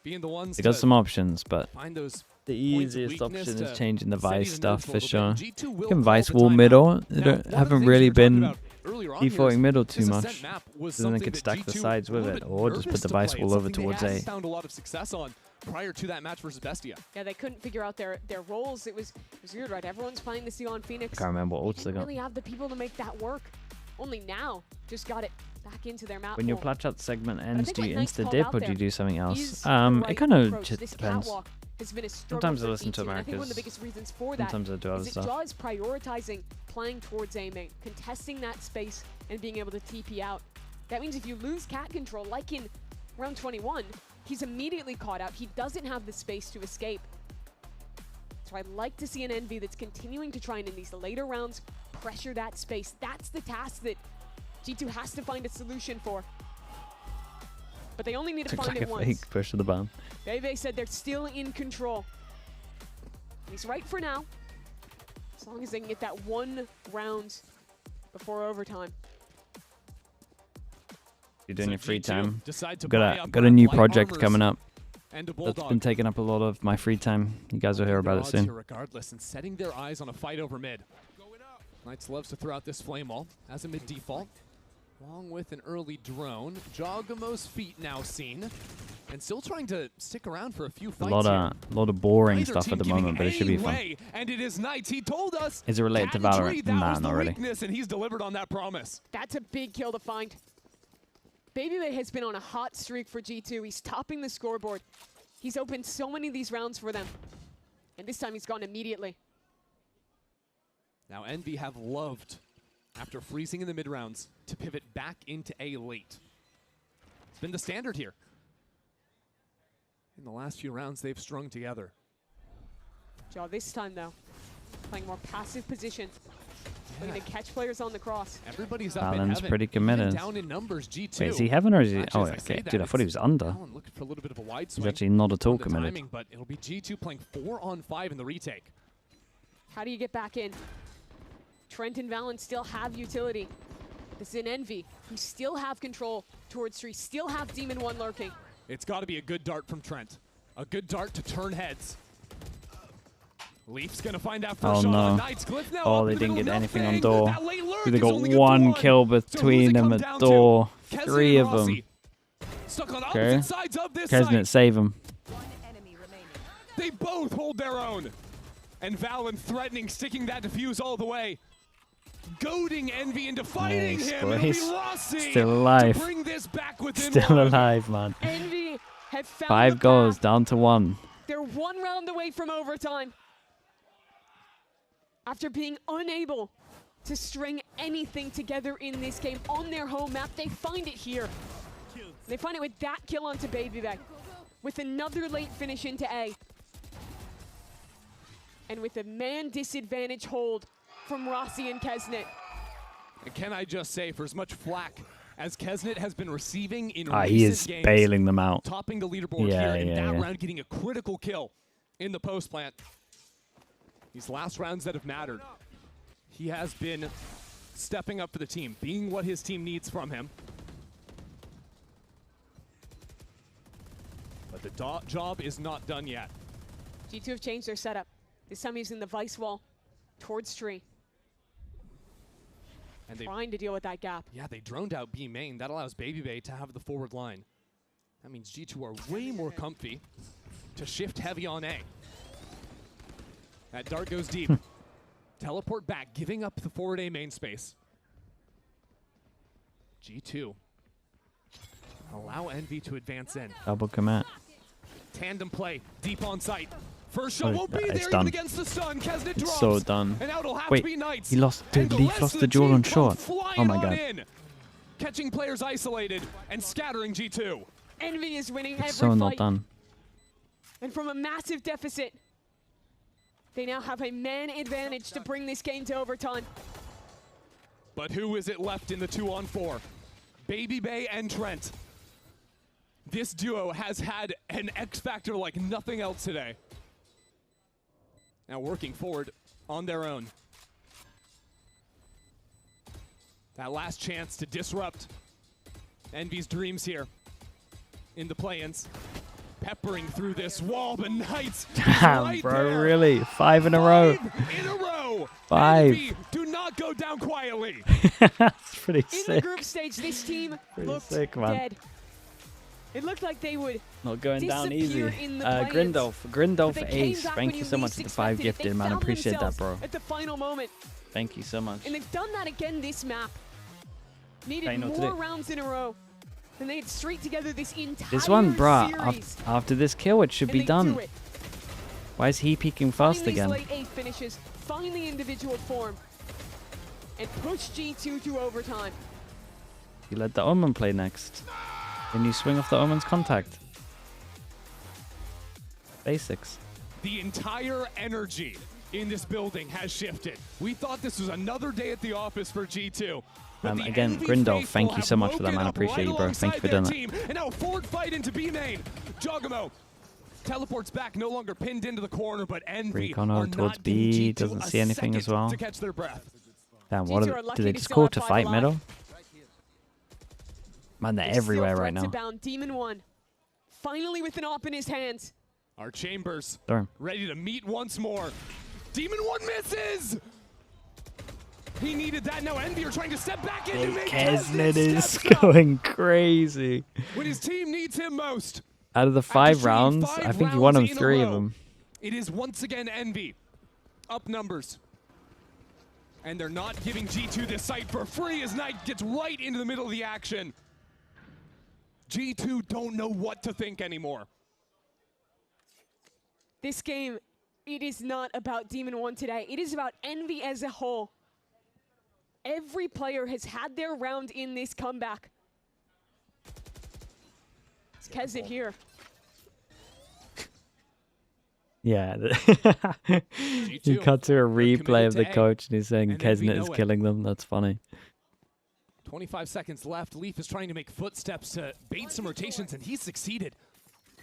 being the ones They got to some options, but find those the points of easiest weakness option is to changing the steady Vice the stuff nerves a for little sure. bit. G2 will You can call Vice the wall timeout. middle. They Now, don't, one of the haven't things really we were talking been about earlier on here is defaulting middle too this much. Ascent map was So then they something could that stack the G2 sides with a it, little or bit just put nervous the to Vice play. wall It's over something towards they A. hadn't found a lot of success on prior to that match versus Bestia. Yeah, they couldn't figure out their roles. It was weird, right? Everyone's playing the Sion Phoenix. Can't remember what ults they Didn't got. really have the people to make that work. Only now, just got it back into their map. When your pool. Platch Chat segment I ends, think do what you Knight's insta called dip out or do you there do something is else? the It right kind of approach. just This depends. catwalk has been a struggle Sometimes I for listen to G2, and I think one of the Americas. biggest reasons for that Sometimes I do other is that stuff. Jaw is prioritizing playing towards A main, contesting that space, and being able to TP out. That means if you lose cat control, like in round 21, he's immediately caught out. He doesn't have the space to escape. So I'd like to see an Envy that's continuing to try and in these later rounds pressure that space. That's the task that G2 has to find a solution for. But they only need to Looks find like it a once. fake push to the bomb. Bebe said they're still in control. He's right for now, as long as they can get that 1 round before overtime. You're doing So your free G2 time. decide to buy Got up a new light project armors coming up. and a That's bulldog. been taking up a lot of my free time. You guys will hear Their about it odds soon. here regardless, and setting their eyes on a fight over mid. Knights loves to throw out this flame wall as a mid default, along with an early drone. Jogamo's feet now seen, and still trying to stick around for a few fights. A lot of boring stuff at the moment, but it should be fun. And it is Knights. He told us. Is it related to Valorant? Nah, not really. And he's delivered on that promise. That's a big kill to find. Babybay has been on a hot streak for G2. He's topping the scoreboard. He's opened so many of these rounds for them, and this time he's gone immediately. Now Envy have loved, after freezing in the mid rounds, to pivot back into A late. It's been the standard here. In the last few rounds, they've strung together. Joe, this time though, playing more passive position. Looking to catch players on the cross. Everybody's up in Alan's heaven. pretty committed. Down in numbers, G2. Wait, is he heaven or is he? Actually, Oh, okay. Dude, I thought he was under. Alan looking for a little bit of a wide swing. He's actually not at all on the committed. timing, but it'll be G2 playing 4-on-5 in the retake. How do you get back in? Trent and Valen still have utility. This is an Envy who still have control towards 3, still have Demon 1 lurking. It's got to be a good dart from Trent. A good dart to turn heads. Leaf's gonna find out first shot on Knights. Glyph now Oh, up they in the didn't middle, get anything on nothing. door. That late lurk They is got only good one for kill So who's between it them come at down to? door. Kesnet 3 and of them. Rossi. Stuck on Okay. opposite sides of this Kesnet, site. save him. They both hold their own. And Valen threatening, sticking that defuse all the way. Goading Envy into fighting Nice, him. It'll be boys. Rossi Still alive. to bring this back within Still one. alive, man. Envy have found 5 the goals, path. down to 1. They're 1 round away from overtime. After being unable to string anything together in this game on their home map, they find it here. They find it with that kill onto Babybay, with another late finish into A. And with a man disadvantage hold from Rossi and Kesnet. And can I just say, for as much flack as Kesnet has been receiving in He is recent games, bailing them out. topping the leaderboard here in that round, getting a critical kill in the post plant. These last rounds that have mattered, he has been stepping up for the team, being what his team needs from him. But the job is not done yet. G2 have changed their setup. This time using the vice wall towards Tree. And they trying to deal with that gap. Yeah, they droned out B main. That allows Babybay to have the forward line. That means G2 are way more comfy to shift heavy on A. That dart goes deep. Teleport back, giving up the forward A main space. G2 allow Envy to advance in. Double commit. Tandem play, deep on site. First shot won't be it's there done. even against the sun. Kesnet It's drops. so done. And now it'll have Wait, to be Knights. he lost. Dude, And Leaf rest lost of the duel team on come short. flying Oh my on god. in, catching players isolated and scattering G2. Envy is winning every It's so not fight. done. And from a massive deficit, they now have a man advantage to bring this game to overtime. But who is it left in the 2-on-4? Babybay and Trent. This duo has had an X factor like nothing else today. Now working forward on their own. That last chance to disrupt Envy's dreams here in the play-ins. Peppering through this wall, but Knights Damn, right bro, there. really? 5 in a row. 5 in a row. 5. Envy do not go down quietly. That's pretty In the sick. group stage, this team Pretty looked sick, man. dead. It looked like they would Not going down easy. disappear in the play-ins. Grindolf But they came Ace. back Thank when you so much least for the 5 expected it. They gifted, man. I found appreciate that, themselves bro. At the final moment. Thank you so much. And they've done that again this map. Needed Ain't no more today. rounds in a row. And they had straight together this entire This one, bruh, series. after this kill, it should And be they done. do it. Why is he peeking Find fast these again? late 8 finishes, find the individual form, and push G2 to overtime. You let the Omen play next. Then you swing off the Omen's contact. Basics. The entire energy in this building has shifted. We thought this was another day at the office for G2. but the Again, Envy Grindolf, faithful thank you have so much for that, woken man. I up appreciate right you, bro. Thank you for alongside doing their team. And now a forward fight into B main. Jogamo teleports back, no longer pinned into the corner, but Envy Recono are towards not giving B, G2 doesn't a see anything as second well. to catch their breath. Damn, G2 what are are, lucky do they to just still call have to 5 fight alive. middle? Man, they're They're everywhere still right now. threat-to-bound. Demon 1, finally with an op in his hands. Our Chambers Darn. ready to meet once more. Demon 1 misses! He needed that. Now Envy are trying to step back in to make Kesnet is going crazy. when his team needs him most. Out of the 5 rounds, I think he won on 3 of them. It is once again Envy. Up numbers. And they're not giving G2 this site for free as Knight gets right into the middle of the action. G2 don't know what to think anymore. This game, it is not about Demon One today. It is about Envy as a whole. Every player has had their round in this comeback. It's Kesnet here. Yeah. You cut to a replay of the coach and he's saying Kesnet is killing them. That's funny. 25 seconds left. Leaf is trying to make footsteps to bait some rotations, and he succeeded.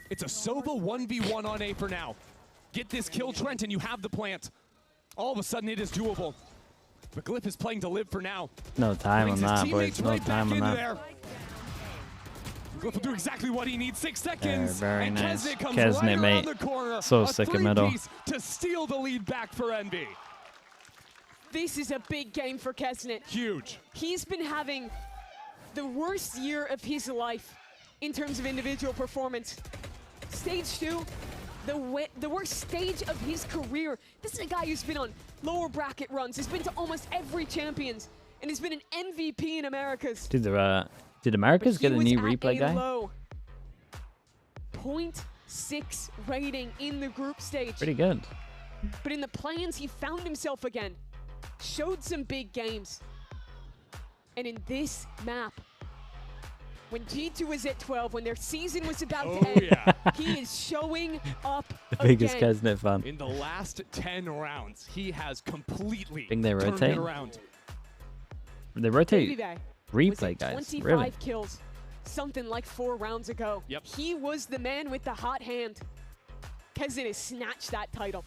It's a Sova 1v1 on A for now. Get this kill, Trent, and you have the plant. All of a sudden, it is doable. But Glyph is playing to live for now. No time on that, boys. No time on that. There. Glyph will do exactly what he needs. 6 seconds. Very and nice. Kesnet comes Kesnet, right mate. around the corner. So sick of middle. To steal the lead back for Envy. This is a big game for Kesnet. Huge. He's been having the worst year of his life in terms of individual performance. Stage 2, the worst stage of his career. This is a guy who's been on lower bracket runs, has been to almost every Champions, and has been an MVP in Americas. Did Americas get a new replay guy? Low 0.6 rating in the group stage. Pretty good. But in the play-ins, he found himself again. Showed some big games. And in this map, when G2 was at 12, when their season was about to end, he is showing up The biggest again. Kesnet fan. In the last 10 rounds, he has completely Think they turned rotate? it around. They rotate Baby replay guys. 25 Really? kills, something like 4 rounds ago. Yep. He was the man with the hot hand. Kesnet has snatched that title.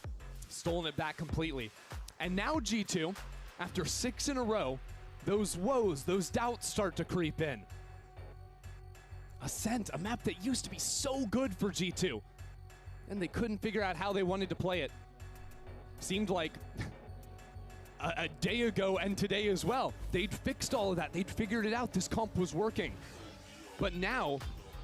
Stolen it back completely. And now G2, after 6 in a row, those woes, those doubts start to creep in. Ascent, a map that used to be so good for G2, and they couldn't figure out how they wanted to play it. Seemed like a day ago and today as well. They'd fixed all of that. They'd figured it out. This comp was working. But now,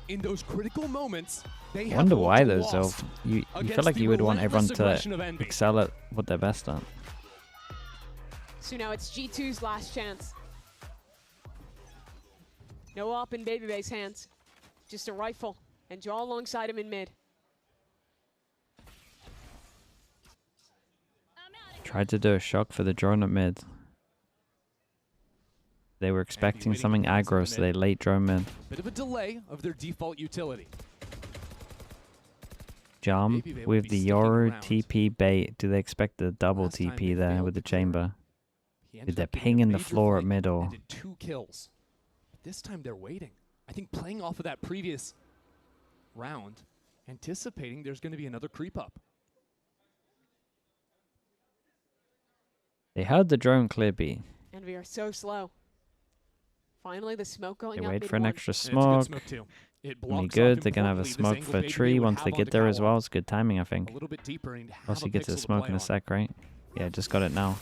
in those critical moments, they have I wonder why though, lost Zolf. You feel against like the you would want everyone relentless to aggression of Envy. excel at what they're best at. So now it's G2's last chance. No op in Babybay's hands. Just a rifle and Jaw alongside him in mid. Tried to do a shock for the drone at mid. They were expecting something aggro, so they late drone mid. Bit of a delay of their default utility. Jam Maybe they will with be the sticking Yoru around. TP bait. Do they expect the double Last time TP they there failed with the the chamber? He Did ended they up getting ping a in the major floor at flank mid or? and did 2 kills. But this time they're waiting. I think playing off of that previous round, anticipating there's going to be another creep up. They heard the drone clear B. And we are so slow. Finally, the smoke going They up wait mid for an one. extra And it's a smoke. good smoke too. It Gonna be blocks good. off They're gonna have a importantly this smoke angle for Baby tree would once have they on get the there as catwalk. well. It's good timing, I think. A little bit deeper and have Also a gets pixel a to smoke play in a on. sec, right? Yeah, just got it now.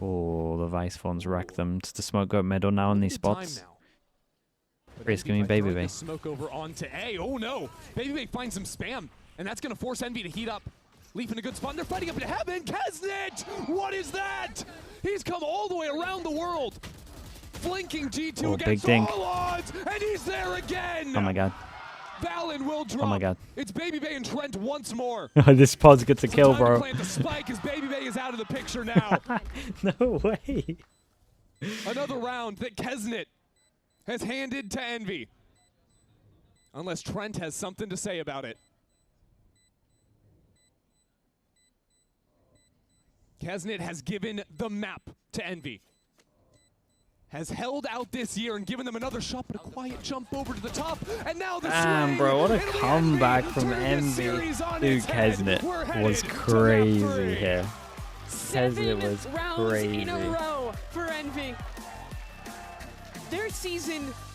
Oh, the Vice phones wrecked them. Does the smoke go middle now in these Limited time spots? now. But Chris, Envy give me by Baby throwing Bay. the smoke over onto A. Oh no! Baby Bay finds some spam, and that's going to force Envy to heat up. Leaf in a good spot. They're fighting up to heaven. Kesnet! What is that? He's come all the way around the world. Flanking G2 Oh, big against dink. all odds, and he's there again! Oh my god. Valen will drop. Oh my god. It's Baby Bay and Trent once more. This pod gets a kill, Time to bro. plant the spike as Baby Bay is out of the picture now. No way. Another round that Kesnet has handed to Envy. Unless Trent has something to say about it. Kesnet has given the map to Envy. Has held out this year and given them another shot, but a quiet jump over to the top. And now the Damn, swing. bro, what a It'll be comeback Envy from turning this Envy. series on Dude, its head. Kesnet We're was headed to map crazy 3. here. 7 Kesnet was rounds crazy. in a row for Envy. Their season